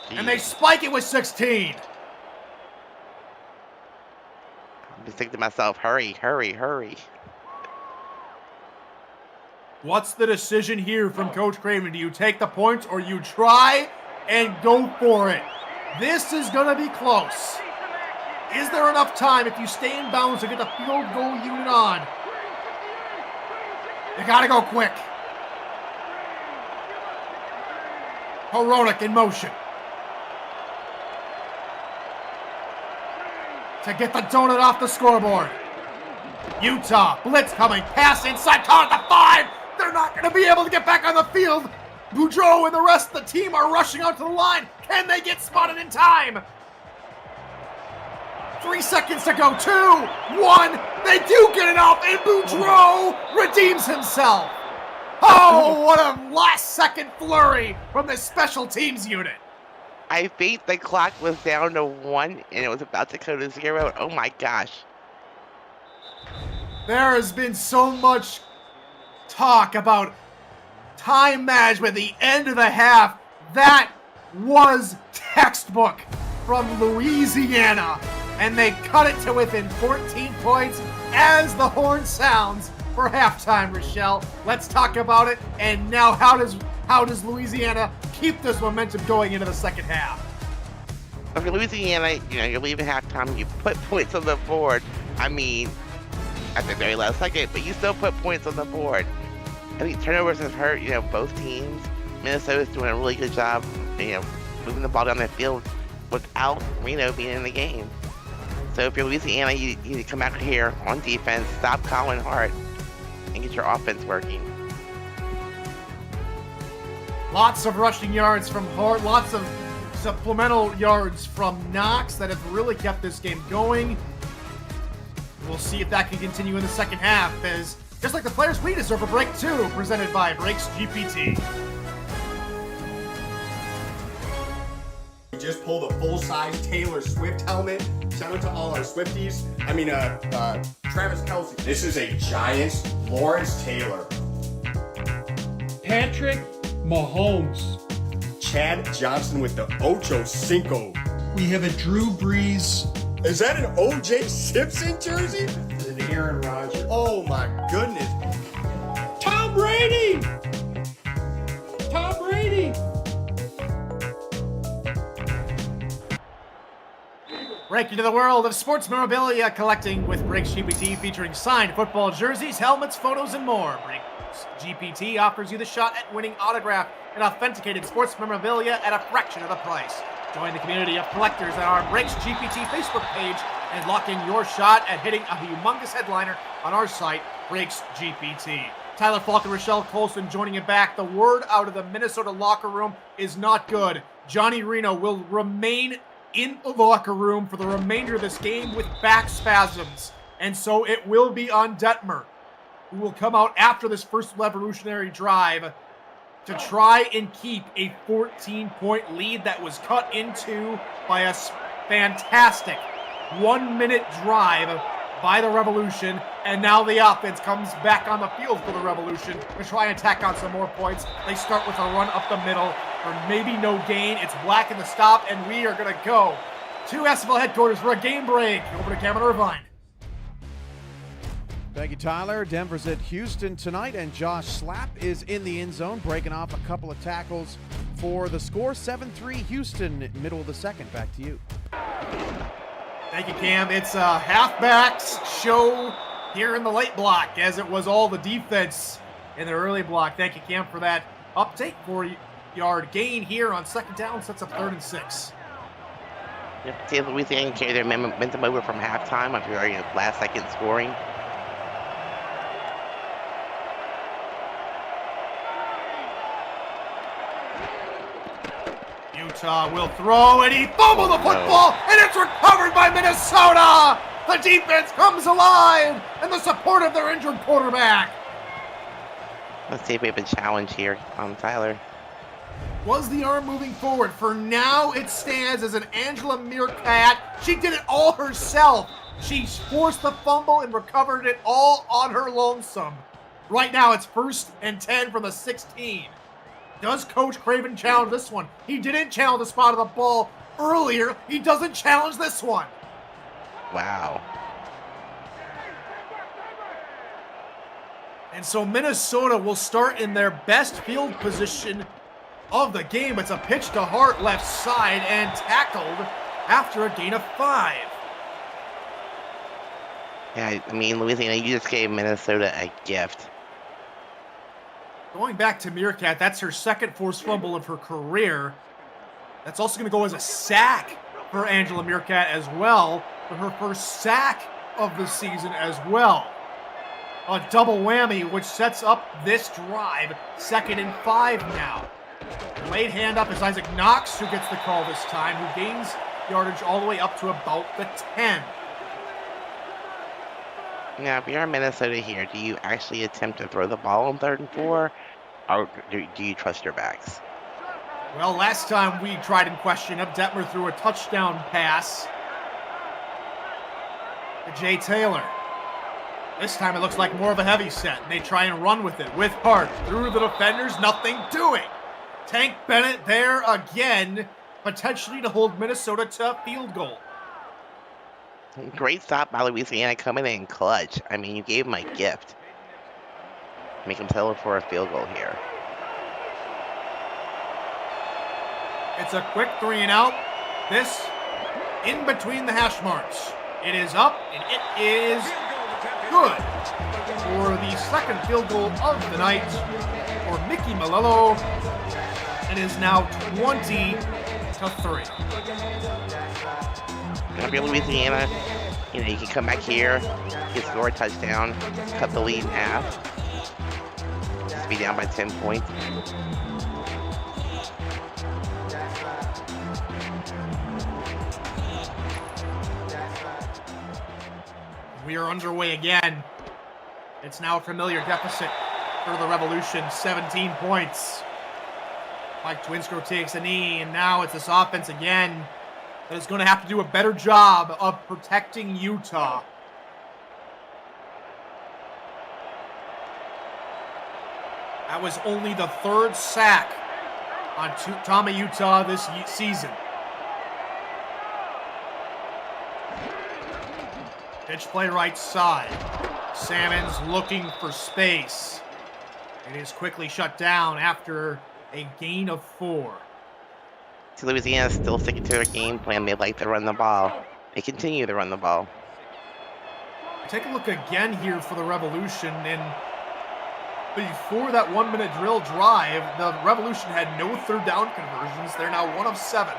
Jeez. And they spike it with 16. I'm just thinking to myself, hurry, hurry, hurry. What's the decision here from Coach Craven? Do you take the points or you try and go for it? This is going to be close. Is there enough time if you stay in bounds to get the field goal unit on? You got to go quick. Hronek in motion. To get the donut off the scoreboard. Utah, blitz coming, pass inside, caught at the 5. They're not going to be able to get back on the field. Boudreaux and the rest of the team are rushing out to the line. Can they get spotted in time? 3 seconds to go. 2, 1. They do get it off, and Boudreaux redeems himself. Oh, what a last-second flurry from the special teams unit. I think the clock was down to 1, and it was about to go to 0. Oh, my gosh. There has been so much talk about time management at the end of the half. That was textbook from Louisiana, and they cut it to within 14 points as the horn sounds. for halftime, Rochelle. Let's talk about it. And now, how does Louisiana keep this momentum going into the second half? If you're Louisiana, you're leaving halftime, you put points on the board. I mean, at the very last second, but you still put points on the board. I think turnovers have hurt, both teams. Minnesota's doing a really good job, moving the ball down the field without Reno being in the game. So if you're Louisiana, you need to come out here on defense, stop Colin Hart, and get your offense working. Lots of rushing yards from Hart, lots of supplemental yards from Knox that have really kept this game going. We'll see if that can continue in the second half, as just like the players, we deserve a break too, presented by Brakes GPT. We just pulled a full-size Taylor Swift helmet. Shout out to all our Swifties. Travis Kelce. This is a Giants Lawrence Taylor. Patrick Mahomes. Chad Johnson with the Ocho Cinco. We have a Drew Brees. Is that an O.J. Simpson jersey? An Aaron Rodgers. Oh my goodness. Tom Brady! Tom Brady! Break into the world of sports memorabilia collecting with Brakes GPT, featuring signed football jerseys, helmets, photos, and more. Brakes GPT offers you the shot at winning autographed and authenticated sports memorabilia at a fraction of the price. Join the community of collectors at our Brakes GPT Facebook page and lock in your shot at hitting a humongous headliner on our site, Brakes GPT. Tyler Falk and Rochelle Colson joining it back. The word out of the Minnesota locker room is not good. Johnny Reno will remain in the locker room for the remainder of this game with back spasms. And so it will be on Detmer, who will come out after this first revolutionary drive to try and keep a 14-point lead that was cut into by a fantastic 1-minute drive by the Revolution. And now the offense comes back on the field for the Revolution to try and tack on some more points. They start with a run up the middle for maybe no gain. It's black in the stop, and we are going to go to SFL headquarters for a game break. Over to Cameron Irvine. Thank you, Tyler. Denver's at Houston tonight, and Josh Slapp is in the end zone, breaking off a couple of tackles for the score. 7-3 Houston, middle of the second. Back to you. Thank you, Cam. It's a halfbacks show here in the late block, as it was all the defense in the early block. Thank you, Cam, for that update. 40-yard gain here on second down, sets up 3rd and 6. Yep. See if Louisiana can carry their momentum over from halftime if you're already last-second scoring. Utah will throw, and he fumbled the football, and it's recovered by Minnesota! The defense comes alive, and the support of their injured quarterback. Let's see if we have a challenge here on Tyler. Was the arm moving forward? For now, it stands as an Angela Meerkat. She did it all herself. She forced the fumble and recovered it all on her lonesome. Right now, it's 1st and 10 from the 16. Does Coach Craven challenge this one? He didn't challenge the spot of the ball earlier. He doesn't challenge this one. Wow. And so Minnesota will start in their best field position of the game. It's a pitch to Hart, left side, and tackled after a gain of 5. Yeah, I mean, Louisiana, you just gave Minnesota a gift. Going back to Meerkat, that's her second forced fumble of her career. That's also going to go as a sack for Angela Meerkat as well, for her first sack of the season as well. A double whammy, which sets up this drive. 2nd and 5 now. Late hand up is Isaac Knox, who gets the call this time, who gains yardage all the way up to about the 10. Now, if you're in Minnesota here, do you actually attempt to throw the ball on 3rd and 4, or do you trust your backs? Well, last time we tried and questioned him, Detmer threw a touchdown pass to Jay Taylor. This time it looks like more of a heavy set, and they try and run with it with Hart. Through the defenders, nothing doing. Tank Bennett there again, potentially to hold Minnesota to a field goal. Great stop by Louisiana, coming in clutch. I mean, you gave him a gift. Make them settle for a field goal here. It's a quick 3 and out. This in between the hash marks. It is up, and it is good for the second field goal of the night for Mickey Malello. It is now 20-3. If you're Louisiana, you know, you can come back here, get score a touchdown, cut the lead in half, just be down by 10 points. We are underway again. It's now a familiar deficit for the Revolution, 17 points. Mike Twinsco takes a knee, and now it's this offense again that is going to have to do a better job of protecting Utah. That was only the 3rd sack on Tommy Utah this season. Pitch play right side. Salmon's looking for space. It is quickly shut down after a gain of 4. So Louisiana's still sticking to their game plan. They like to run the ball. They continue to run the ball. Take a look again here for the Revolution, and before that 1-minute drill drive, the Revolution had no 3rd down conversions. They're now 1 of 7.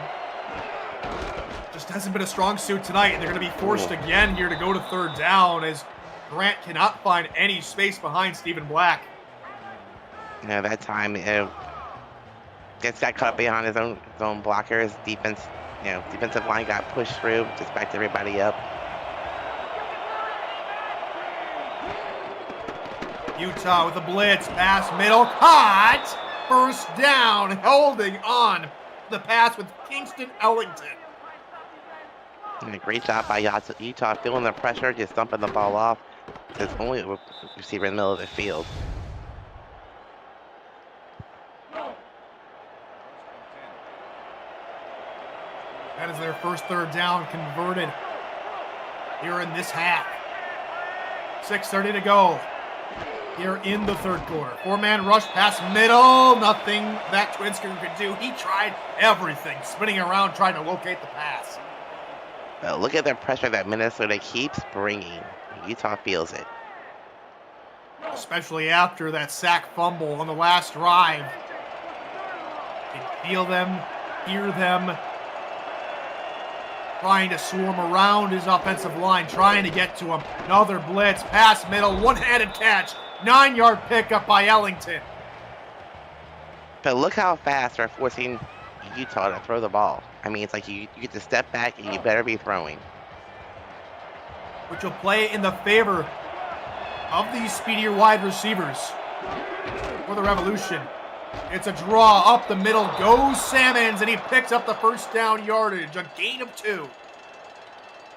Just hasn't been a strong suit tonight, and they're going to be forced again here to go to 3rd down as Grant cannot find any space behind Stephen Black. You know, that time, gets got caught behind his own blockers. Defensive line got pushed through, just backed everybody up. Utah with a blitz, pass middle, caught, 1st down, holding on the pass with Kingston Ellington. And a great job by Utah, feeling the pressure, just dumping the ball off. There's only a receiver in the middle of the field. That is their first 3rd down converted here in this half. 6:30 to go here in the 3rd quarter. 4-man rush pass middle. Nothing that Twinsky could do. He tried everything, spinning around trying to locate the pass. But look at the pressure that Minnesota keeps bringing. Utah feels it. Especially after that sack fumble on the last drive. You can feel them, hear them, trying to swarm around his offensive line, trying to get to him. Another blitz, pass middle, one-handed catch, 9-yard pickup by Ellington. But look how fast they're forcing Utah to throw the ball. I mean, it's like you get to step back and you better be throwing. Which will play in the favor of these speedier wide receivers for the Revolution. It's a draw up the middle, goes Salmons, and he picks up the 1st down yardage, a gain of 2.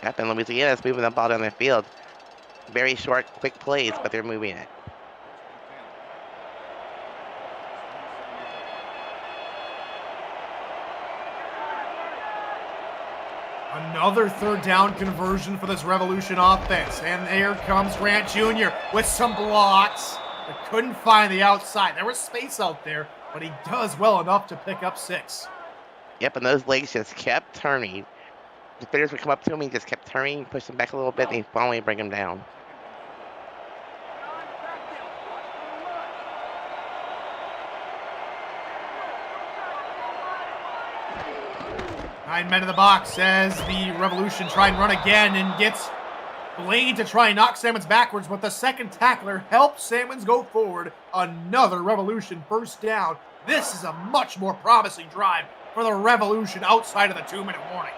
Yep, and Louisiana's moving the ball down the field. Very short, quick plays, but they're moving it. Another 3rd down conversion for this Revolution offense. And here comes Grant Jr. with some blocks. But couldn't find the outside. There was space out there, but he does well enough to pick up 6. Yep, and those legs just kept turning. Defenders would come up to him, he just kept turning, push him back a little bit, and he finally bring him down. Nine men in the box as the Revolution try and run again and gets Blade to try and knock Salmons backwards, but the second tackler helps Salmons go forward. Another Revolution 1st down. This is a much more promising drive for the Revolution outside of the 2-minute warning.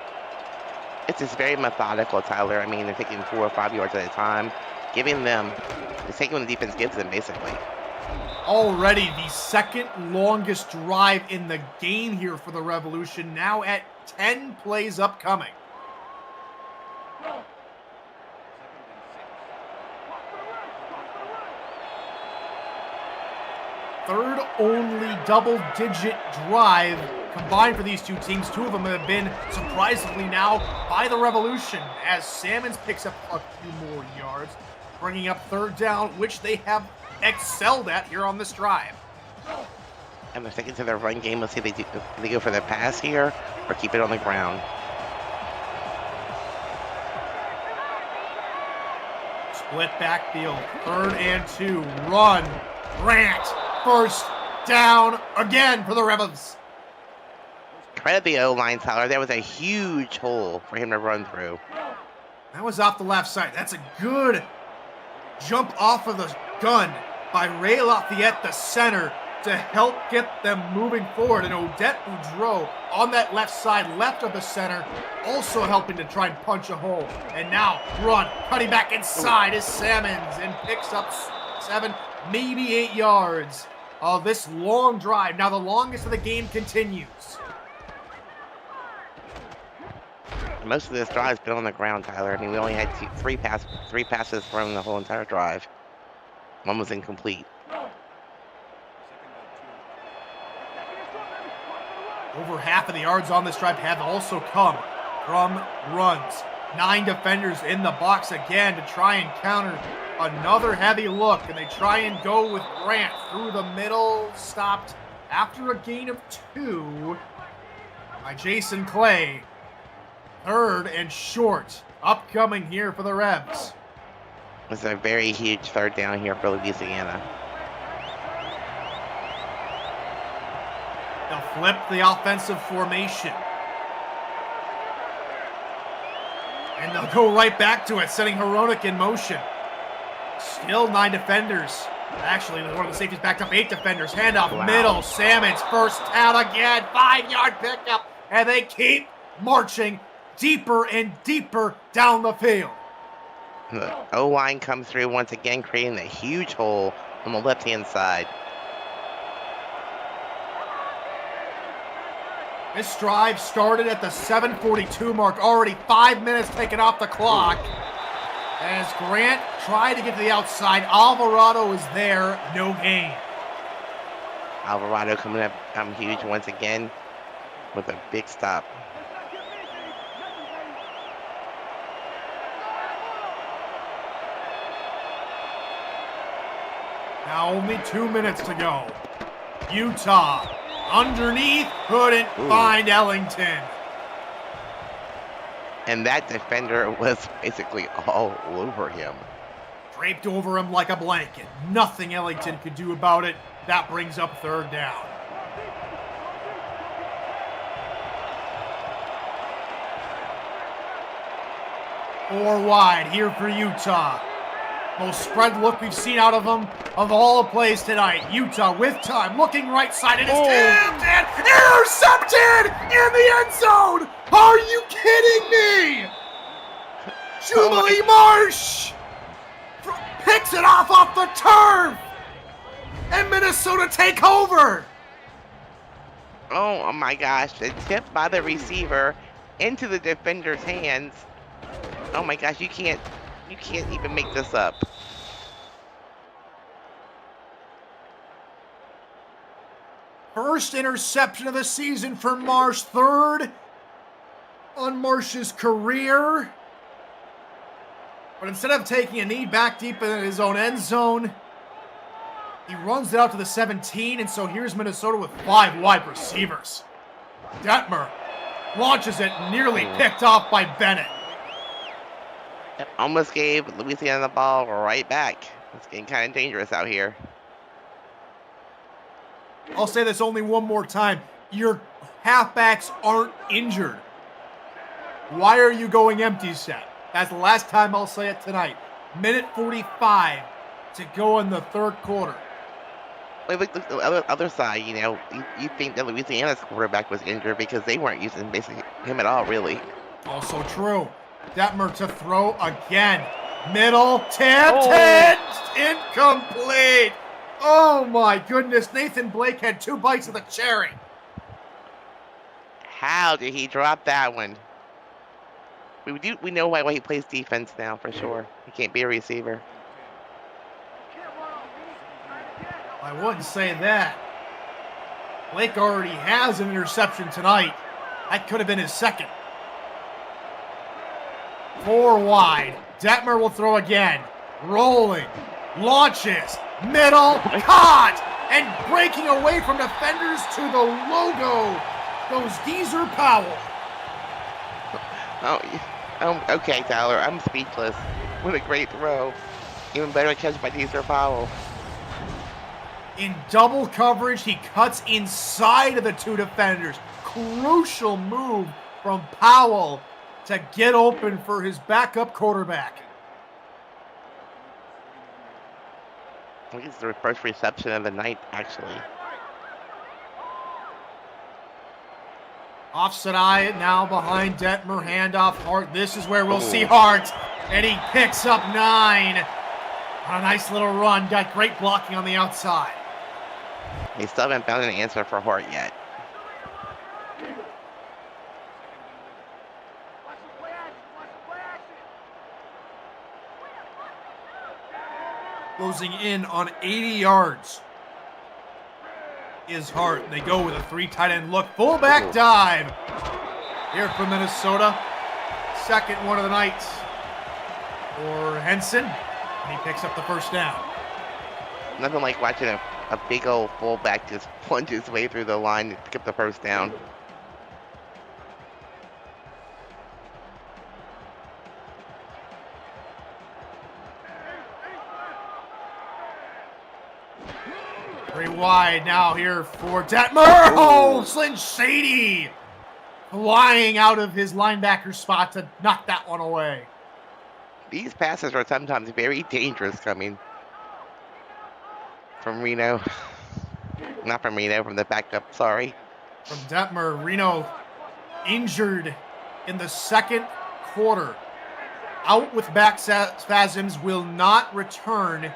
It's just very methodical, Tyler. I mean, they're taking 4 or 5 yards at a time, giving them, just taking what the defense gives them, basically. Already the 2nd longest drive in the game here for the Revolution, now at 10 plays upcoming. Third only double-digit drive combined for these two teams. 2 of them have been surprisingly now by the Revolution as Salmons picks up a few more yards, bringing up 3rd down, which they have excelled at here on this drive. And they're sticking to their run game. Let's see if they go for the pass here or keep it on the ground. Split backfield, 3rd and 2, run, Grant, first down again for the Rebels. Credit the O-line, Tyler. That was a huge hole for him to run through. That was off the left side. That's a good jump off of the gun by Ray Lafayette, the center, to help get them moving forward. And Odette Boudreau on that left side, left of the center, also helping to try and punch a hole. And now, run, cutting back inside is Salmons and picks up 7, maybe 8 yards of this long drive. Now the longest of the game continues. Most of this drive's been on the ground, Tyler. I mean, we only had three passes from the whole entire drive. One was incomplete. Over half of the yards on this drive have also come from runs. 9 defenders in the box again to try and counter another heavy look. And they try and go with Grant through the middle. Stopped after a gain of 2 by Jason Clay. 3rd and short. Upcoming here for the Rebs. It's a very huge 3rd down here for Louisiana. They'll flip the offensive formation. And they'll go right back to it, setting Hronik in motion. Still 9 defenders. Actually, one of the safeties backed up 8 defenders. Handoff middle. Salmons first down again. 5-yard pickup. And they keep marching deeper and deeper down the field. The O-line comes through once again, creating a huge hole on the left-hand side. This drive started at the 7:42 mark. Already 5 minutes taken off the clock. As Grant tried to get to the outside, Alvarado is there, no gain. Alvarado coming up huge once again with a big stop. Now only 2 minutes to go. Utah underneath, couldn't find Ellington. And that defender was basically all over him. Draped over him like a blanket. Nothing Ellington could do about it. That brings up 3rd down. Four wide here for Utah. Most spread look we've seen out of them of all the plays tonight. Utah with time, looking right side. It is tipped and intercepted in the end zone. Are you kidding me? Jubilee Marsh picks it off the turf, and Minnesota take over. Oh my gosh! The tip by the receiver into the defender's hands. Oh my gosh! You can't even make this up. First interception of the season for Marsh, 3rd on Marsh's career. But instead of taking a knee back deep in his own end zone, he runs it out to the 17, and so here's Minnesota with 5 wide receivers. Detmer launches it, nearly picked off by Bennett. Almost gave Louisiana the ball right back. It's getting kind of dangerous out here. I'll say this only one more time. Your halfbacks aren't injured. Why are you going empty set? That's the last time I'll say it tonight. Minute 45 to go in the 3rd quarter. Wait, look the other side, you know, you think that Louisiana's quarterback was injured because they weren't using basically him at all, really. Also true. Detmer to throw again. Middle, tipped, and incomplete. Oh my goodness, Nathan Blake had 2 bites of the cherry. How did he drop that one? We know why he plays defense now for sure. He can't be a receiver. I wouldn't say that. Blake already has an interception tonight. That could have been his 2nd. 4 wide. Detmer will throw again. Rolling. Launches. Middle, caught! And breaking away from defenders to the logo goes Geezer Powell. Okay, Tyler, I'm speechless. What a great throw. Even better catch by Geezer Powell. In double coverage, he cuts inside of the two defenders. Crucial move from Powell to get open for his backup quarterback. I think it's the first reception of the night, actually. Offset eye now behind Detmer, handoff Hart. This is where we'll see Hart, and he picks up 9 on a nice little run. Got great blocking on the outside. They still haven't found an answer for Hart yet. Closing in on 80 yards is Hart. They go with a 3 tight end look. Fullback dive here from Minnesota. Second one of the night for Henson. And he picks up the first down. Nothing like watching a big old fullback just plunge his way through the line to pick up the first down. Very wide now here for Detmer. Oh, Slin Shady flying out of his linebacker spot to knock that one away. These passes are sometimes very dangerous coming from Reno. Not from Reno, from the backup, sorry. From Detmer, Reno injured in the second quarter. Out with back spasms, will not return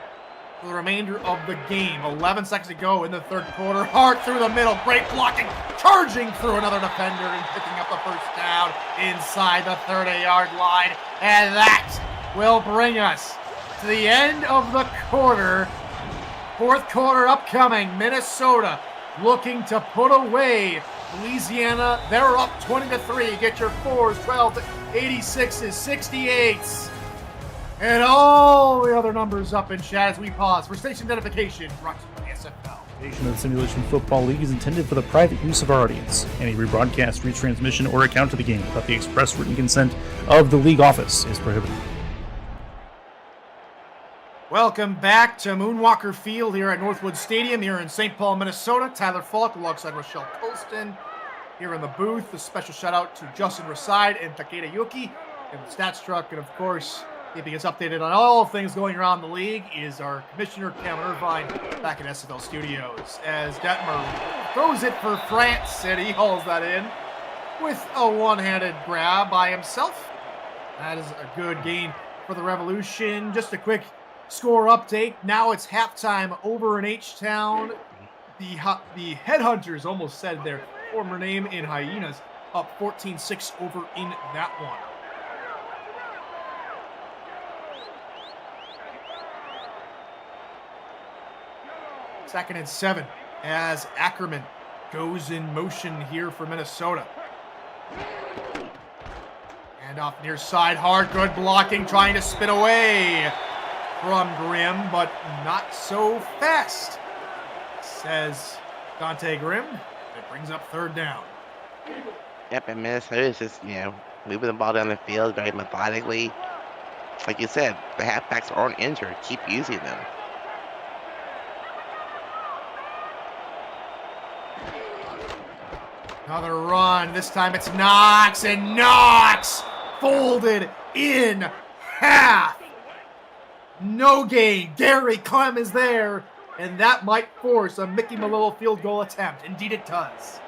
for the remainder of the game. 11 seconds to go in the third quarter. Hart through the middle, great blocking, charging through another defender and picking up the first down inside the 30-yard line. And that will bring us to the end of the quarter. Fourth quarter upcoming. Minnesota looking to put away Louisiana. They're up 20-3. Get your 4s, 12s, 86s, 68s. And all the other numbers up in chat as we pause for station identification brought to you by SFL. The Simulation Football League is intended for the private use of our audience. Any rebroadcast, retransmission, or account of the game without the express written consent of the league office is prohibited. Welcome back to Moonwalker Field here at Northwood Stadium here in St. Paul, Minnesota. Tyler Falk alongside Rochelle Colston here in the booth. A special shout out to Justin Raside and Takeda Yuki in the stats truck. And of course, keeping us updated on all things going around the league is our commissioner, Cameron Irvine, back at SFL Studios. As Detmer throws it for France, and he hauls that in with a one-handed grab by himself. That is a good gain for the Revolution. Just a quick score update. Now it's halftime over in H-Town. The Headhunters, almost said their former name, in Hyenas, up 14-6 over in that one. Second and 7 as Ackerman goes in motion here for Minnesota. And off near side, Hart, good blocking, trying to spin away from Grimm, but not so fast, says Dante Grimm. It brings up third down. Yep, and Minnesota is just, moving the ball down the field very methodically. Like you said, the halfbacks aren't injured. Keep using them. Another run. This time it's Knox, and Knox folded in half. No gain. Gary Clem is there, and that might force a Mickey Malillo field goal attempt. Indeed it does.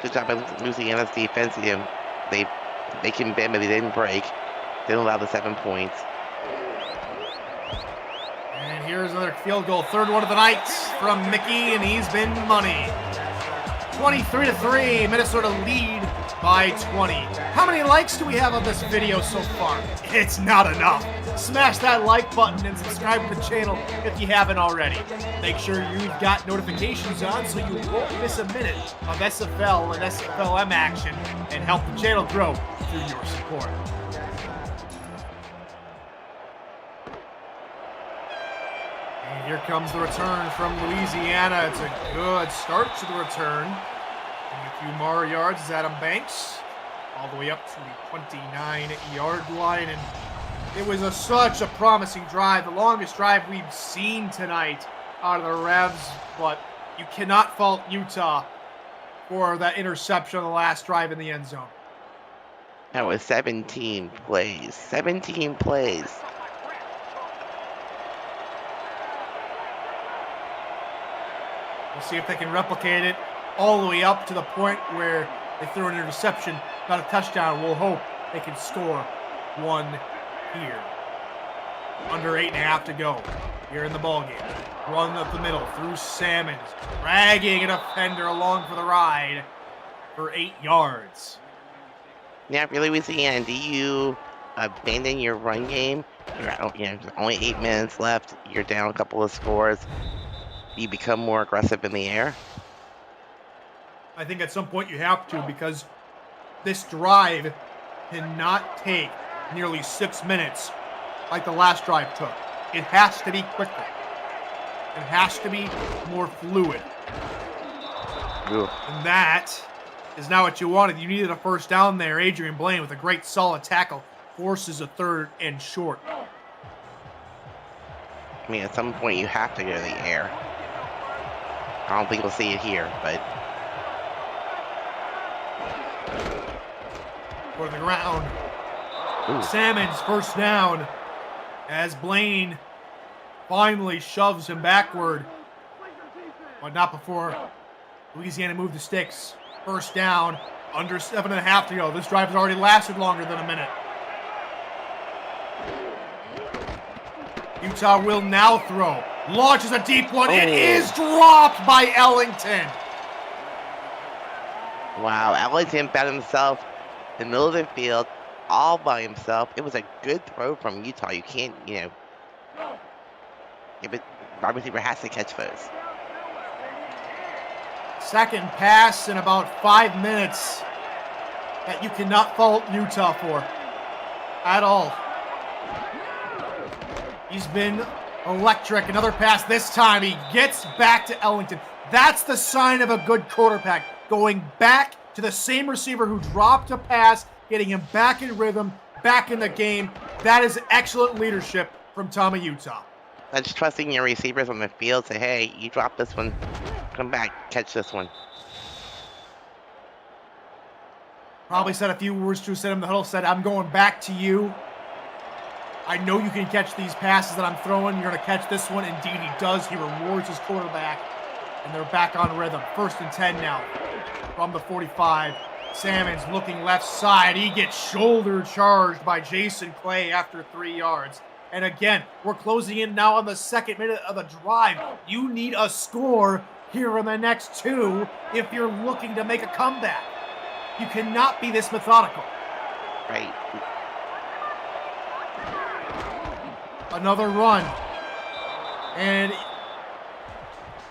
Good job by Louisiana's defense. They can bend, but they didn't break. Didn't allow the 7 points. And here's another field goal. Third one of the night from Mickey, and he's been money. 23-3, Minnesota lead by 20. How many likes do we have on this video so far? It's not enough. Smash that like button and subscribe to the channel if you haven't already. Make sure you've got notifications on so you won't miss a minute of SFL and SFLM action and help the channel grow through your support. And here comes the return from Louisiana. It's a good start to the return. And a few more yards is Adam Banks, all the way up to the 29-yard line. And it was such a promising drive, the longest drive we've seen tonight out of the Revs, but you cannot fault Utah for that interception on the last drive in the end zone. That was 17 plays. 17 plays. We'll see if they can replicate it all the way up to the point where they throw an interception, not a touchdown. We'll hope they can score one here. Under 8.5 to go here in the ballgame. Run up the middle through Salmons, dragging a defender along for the ride for 8 yards. Now, for Louisiana, do you abandon your run game? There's only 8 minutes left. You're down a couple of scores. Do you become more aggressive in the air? I think at some point you have to, because this drive cannot take nearly 6 minutes like the last drive took. It has to be quicker. It has to be more fluid. Ooh. And that is not what you wanted. You needed a first down there. Adrian Blaine with a great solid tackle forces a 3rd and short. I mean, at some point you have to go to the air. I don't think we'll see it here, but For the ground. ooh. Salmons first down as Blaine finally shoves him backward. But not before Louisiana moved the sticks. First down, under 7.5 to go. This drive has already lasted longer than a minute. Utah will now throw. Launches a deep one. It is dropped by Ellington. Wow, Ellington found himself in the middle of the field all by himself. It was a good throw from Utah. You can't, wide receiver has to catch those. Second pass in about 5 minutes that you cannot fault Utah for at all. He's been electric. Another pass this time. He gets back to Ellington. That's the sign of a good quarterback. Going back to the same receiver who dropped a pass, getting him back in rhythm, back in the game. That is excellent leadership from Tommy Utah. That's trusting your receivers on the field. Say, hey, you dropped this one. Come back, catch this one. Probably said a few words to him in the huddle. Said, I'm going back to you. I know you can catch these passes that I'm throwing. You're going to catch this one. Indeed, he does. He rewards his quarterback. And they're back on rhythm. 1st and 10 now from the 45. Salmons looking left side. He gets shoulder charged by Jason Clay after 3 yards. And again, we're closing in now on the 2nd minute of the drive. You need a score here in the next 2 if you're looking to make a comeback. You cannot be this methodical. Right. Another run. And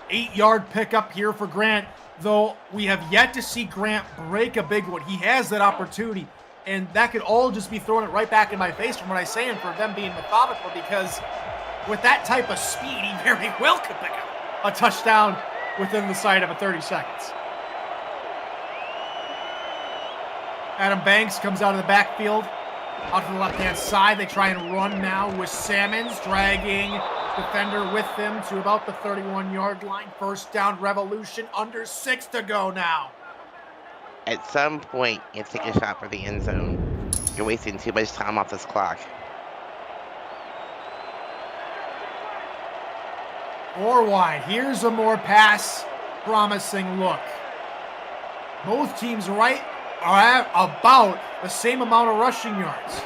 8-yard pickup here for Grant, though we have yet to see Grant break a big one. He has that opportunity, and that could all just be throwing it right back in my face from what I'm saying for them being methodical, because with that type of speed, he very well could pick up a touchdown within the sight of a 30 seconds. Adam Banks comes out of the backfield. Out to the left-hand side, they try and run now with Salmons, dragging defender with them to about the 31-yard line. First down revolution, under 6 to go now. At some point, you have to take a shot for the end zone. You're wasting too much time off this clock. 4 wide. Here's a more pass promising look. Both teams are at about the same amount of rushing yards.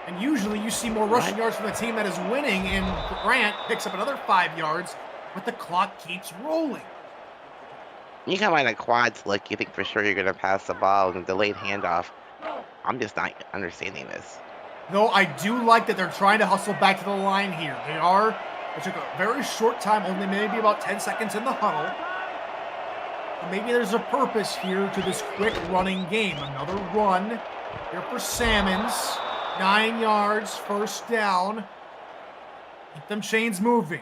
And usually you see more rushing yards from the team that is winning, and Grant picks up another 5 yards, but the clock keeps rolling. You come on a quads look, you think for sure you're going to pass the ball and a delayed handoff. I'm just not understanding this. Though I do like that they're trying to hustle back to the line here. It took a very short time, only maybe about 10 seconds in the huddle. Maybe there's a purpose here to this quick running game. Another run here for Salmons. 9 yards, first down. He Keep them chains moving.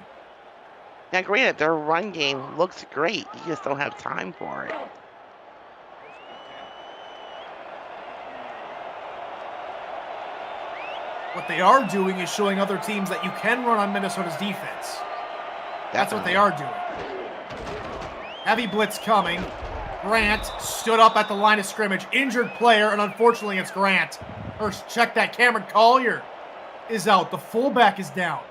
Now, granted, their run game looks great. You just don't have time for it. What they are doing is showing other teams that you can run on Minnesota's defense. That's what they are doing. Heavy blitz coming. Grant stood up at the line of scrimmage. Injured player, and unfortunately it's Grant. First, check that. Cameron Collier is out. The fullback is down.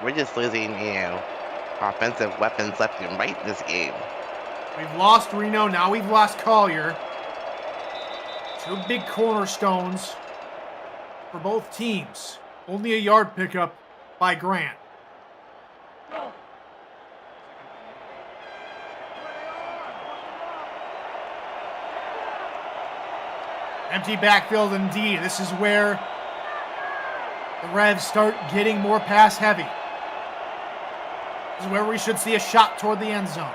We're just losing, offensive weapons left and right this game. We've lost Reno. Now we've lost Collier. Two big cornerstones for both teams. Only a yard pickup by Grant. Empty backfield indeed. This is where the Revs start getting more pass heavy. This is where we should see a shot toward the end zone.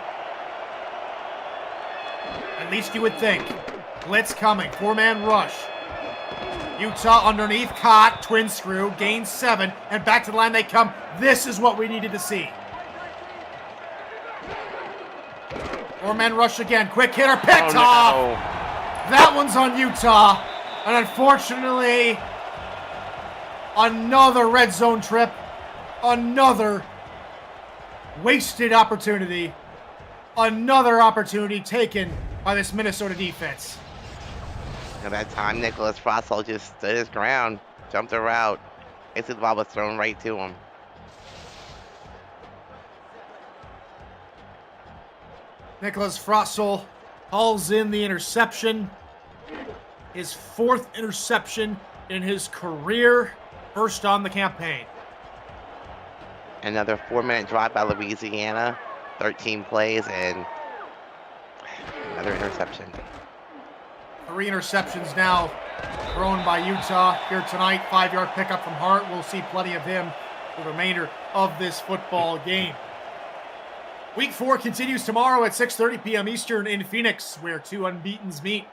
At least you would think. Blitz coming. 4-man rush. Utah underneath. Caught. Twin screw. Gain 7. And back to the line they come. This is what we needed to see. 4-man rush again. Quick hitter. Picked off. No. That one's on Utah. And unfortunately, another red zone trip. Another wasted opportunity. Another opportunity taken by this Minnesota defense. And that time, Nicholas Frossel just stood his ground, jumped the route. Basically, the ball was thrown right to him. Nicholas Frossel hauls in the interception. His 4th interception in his career. First on the campaign. Another 4-minute drive by Louisiana. 13 plays and another interception. 3 interceptions now thrown by Utah here tonight. 5-yard pickup from Hart. We'll see plenty of him for the remainder of this football game. Week 4 continues tomorrow at 6:30 p.m. Eastern in Phoenix, where 2 unbeatens meet,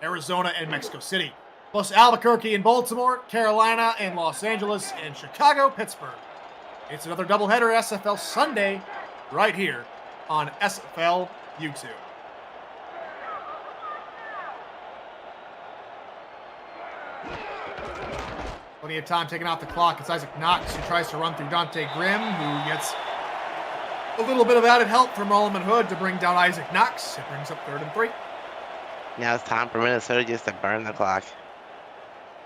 Arizona and Mexico City. Plus Albuquerque and Baltimore, Carolina and Los Angeles, and Chicago, Pittsburgh. It's another doubleheader SFL Sunday right here on SFL YouTube. Plenty of time taken off the clock. It's Isaac Knox who tries to run through Dante Grimm, who gets a little bit of added help from Rolman Hood to bring down Isaac Knox. It brings up 3rd and 3. Now it's time for Minnesota just to burn the clock.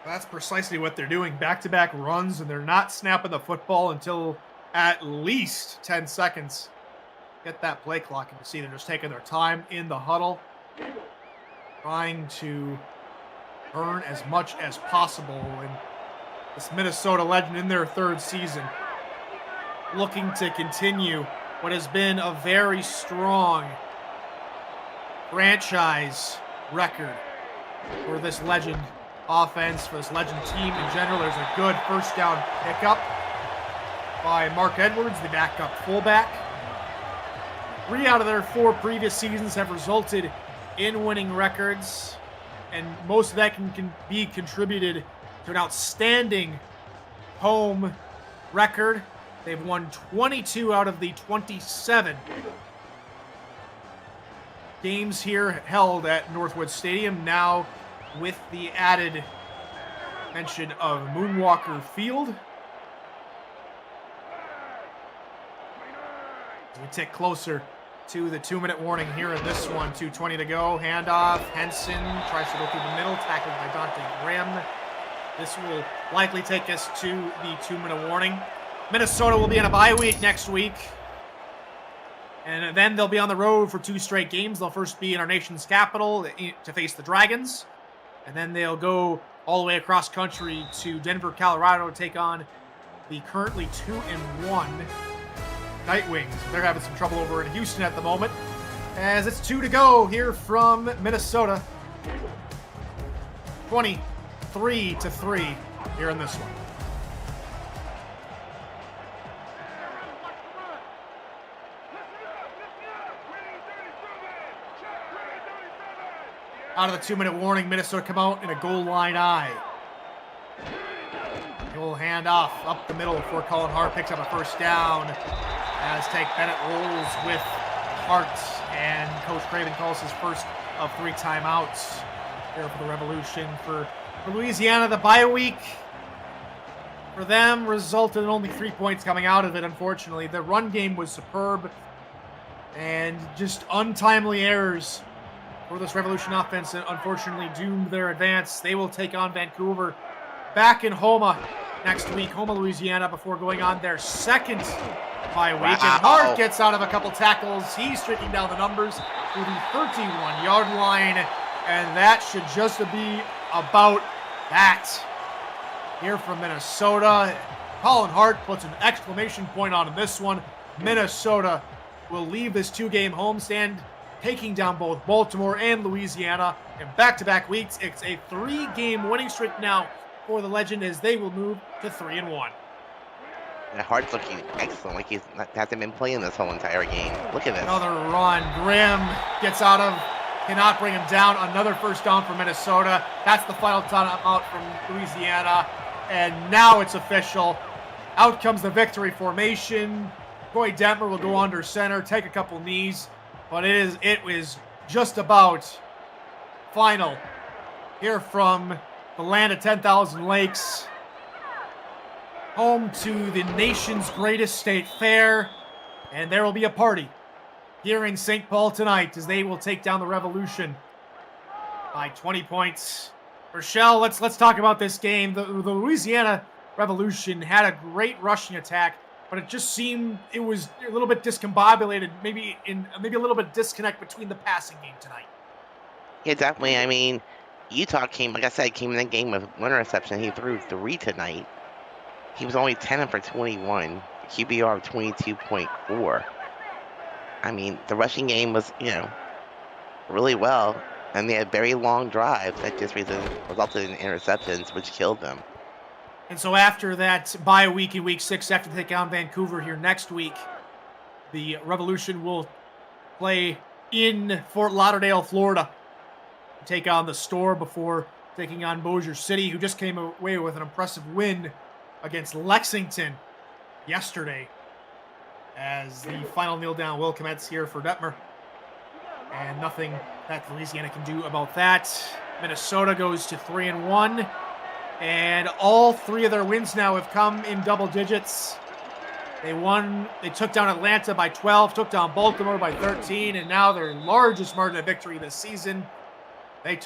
That's precisely what they're doing. Back-to-back runs, and they're not snapping the football until at least 10 seconds. Get that play clock, and you see they're just taking their time in the huddle, trying to burn as much as possible. And this Minnesota legend in their 3rd season, looking to continue what has been a very strong franchise record for this legend offense, for this legend team in general. There's a good first down pickup by Mark Edwards, the backup fullback. 3 out of their 4 previous seasons have resulted in winning records, and most of that can be contributed to an outstanding home record. They've won 22 out of the 27 games here held at Northwood Stadium, now with the added mention of Moonwalker Field. As we tick closer to the 2-minute warning here in this one. 2:20 to go. Handoff. Henson tries to go through the middle, tackled by Dante Grimm. This will likely take us to the 2-minute warning. Minnesota will be on a bye week next week. And then they'll be on the road for 2 straight games. They'll first be in our nation's capital to face the Dragons. And then they'll go all the way across country to Denver, Colorado to take on the currently 2-1 Night Wings. They're having some trouble over in Houston at the moment, as it's 2 to go here from Minnesota. 23-3 here in this one. Out of the 2-minute warning, Minnesota come out in a goal line eye. They will will hand off up the middle before Colin Hart picks up a first down as Tank Bennett rolls with Hart, and Coach Craven calls his first of 3 timeouts here for the Revolution. For Louisiana, the bye week for them resulted in only 3 points coming out of it, unfortunately. The run game was superb, and just untimely errors for this Revolution offense unfortunately doomed their advance. They will take on Vancouver back in Houma next week, Houma, Louisiana, before going on their second bye week. Wow. And Hart gets out of a couple tackles. He's streaking down the numbers to the 31-yard line, and that should just be about that. Here from Minnesota, Colin Hart puts an exclamation point on this one. Minnesota will leave this 2-game homestand, taking down both Baltimore and Louisiana in back-to-back weeks. It's a 3-game winning streak now for the Legend as they will move to 3-1. And Hart's looking excellent, like hasn't been playing this whole entire game. Look at this. Another run. Grimm gets out of, cannot bring him down. Another first down for Minnesota. That's the final timeout from Louisiana. And now it's official. Out comes the victory formation. Troy Detmer will go under center, take a couple knees, but it was just about final here from the land of 10,000 lakes, home to the nation's greatest state fair, and there will be a party here in St. Paul tonight as they will take down the Revolution by 20 points. Rochelle, let's talk about this game. The Louisiana Revolution had a great rushing attack, but it just seemed it was a little bit discombobulated, maybe a little bit disconnect between the passing game tonight. Yeah, definitely. I mean, Utah came in the game with 1 reception. He threw 3 tonight. He was only 10 for 21, QBR of 22.4. I mean, the rushing game was, really well, and they had very long drives that just resulted in interceptions, which killed them. And so after that bye week in week 6, after they take on Vancouver here next week, the Revolution will play in Fort Lauderdale, Florida, to take on the Store before taking on Bossier City, who just came away with an impressive win against Lexington yesterday, as the final kneel down will commence here for Detmer. And nothing that Louisiana can do about that. Minnesota goes to 3-1. And all 3 of their wins now have come in double digits. They took down Atlanta by 12, took down Baltimore by 13, and now their largest margin of victory this season. They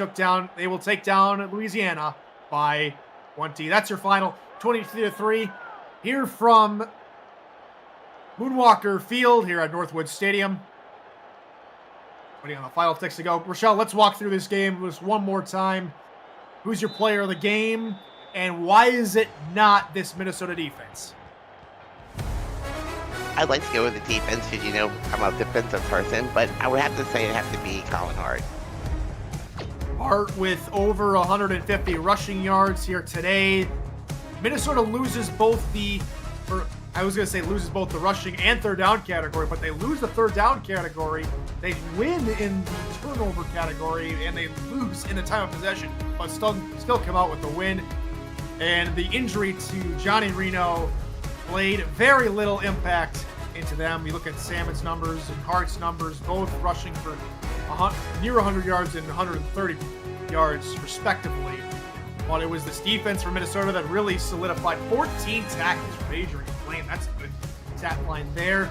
will take down Louisiana by 20. That's your final, 23-3. Here from Moonwalker Field here at Northwood Stadium. Waiting on the final ticks to go. Rochelle, let's walk through this game just one more time. Who's your player of the game, and why is it not this Minnesota defense? I'd like to go with the defense because, I'm a defensive person, but I would have to say it has to be Colin Hart. Hart with over 150 rushing yards here today. Minnesota loses both the rushing and third down category, but they lose the third down category. They win in the turnover category, and they lose in the time of possession, but still come out with the win. And the injury to Johnny Reno played very little impact into them. We look at Salmon's numbers and Hart's numbers, both rushing for near 100 yards and 130 yards, respectively. But it was this defense for Minnesota that really solidified 14 tackles from Adrian Blaine. That's a good stat line there.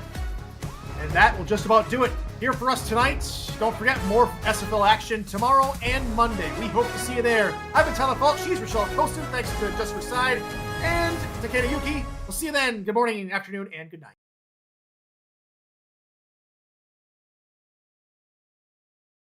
And that will just about do it here for us tonight. Don't forget, more SFL action tomorrow and Monday. We hope to see you there. I've been Tyler Falk. She's Rochelle Poston. Thanks to Just for Side and Takeda Yuki. We'll see you then. Good morning, afternoon, and good night.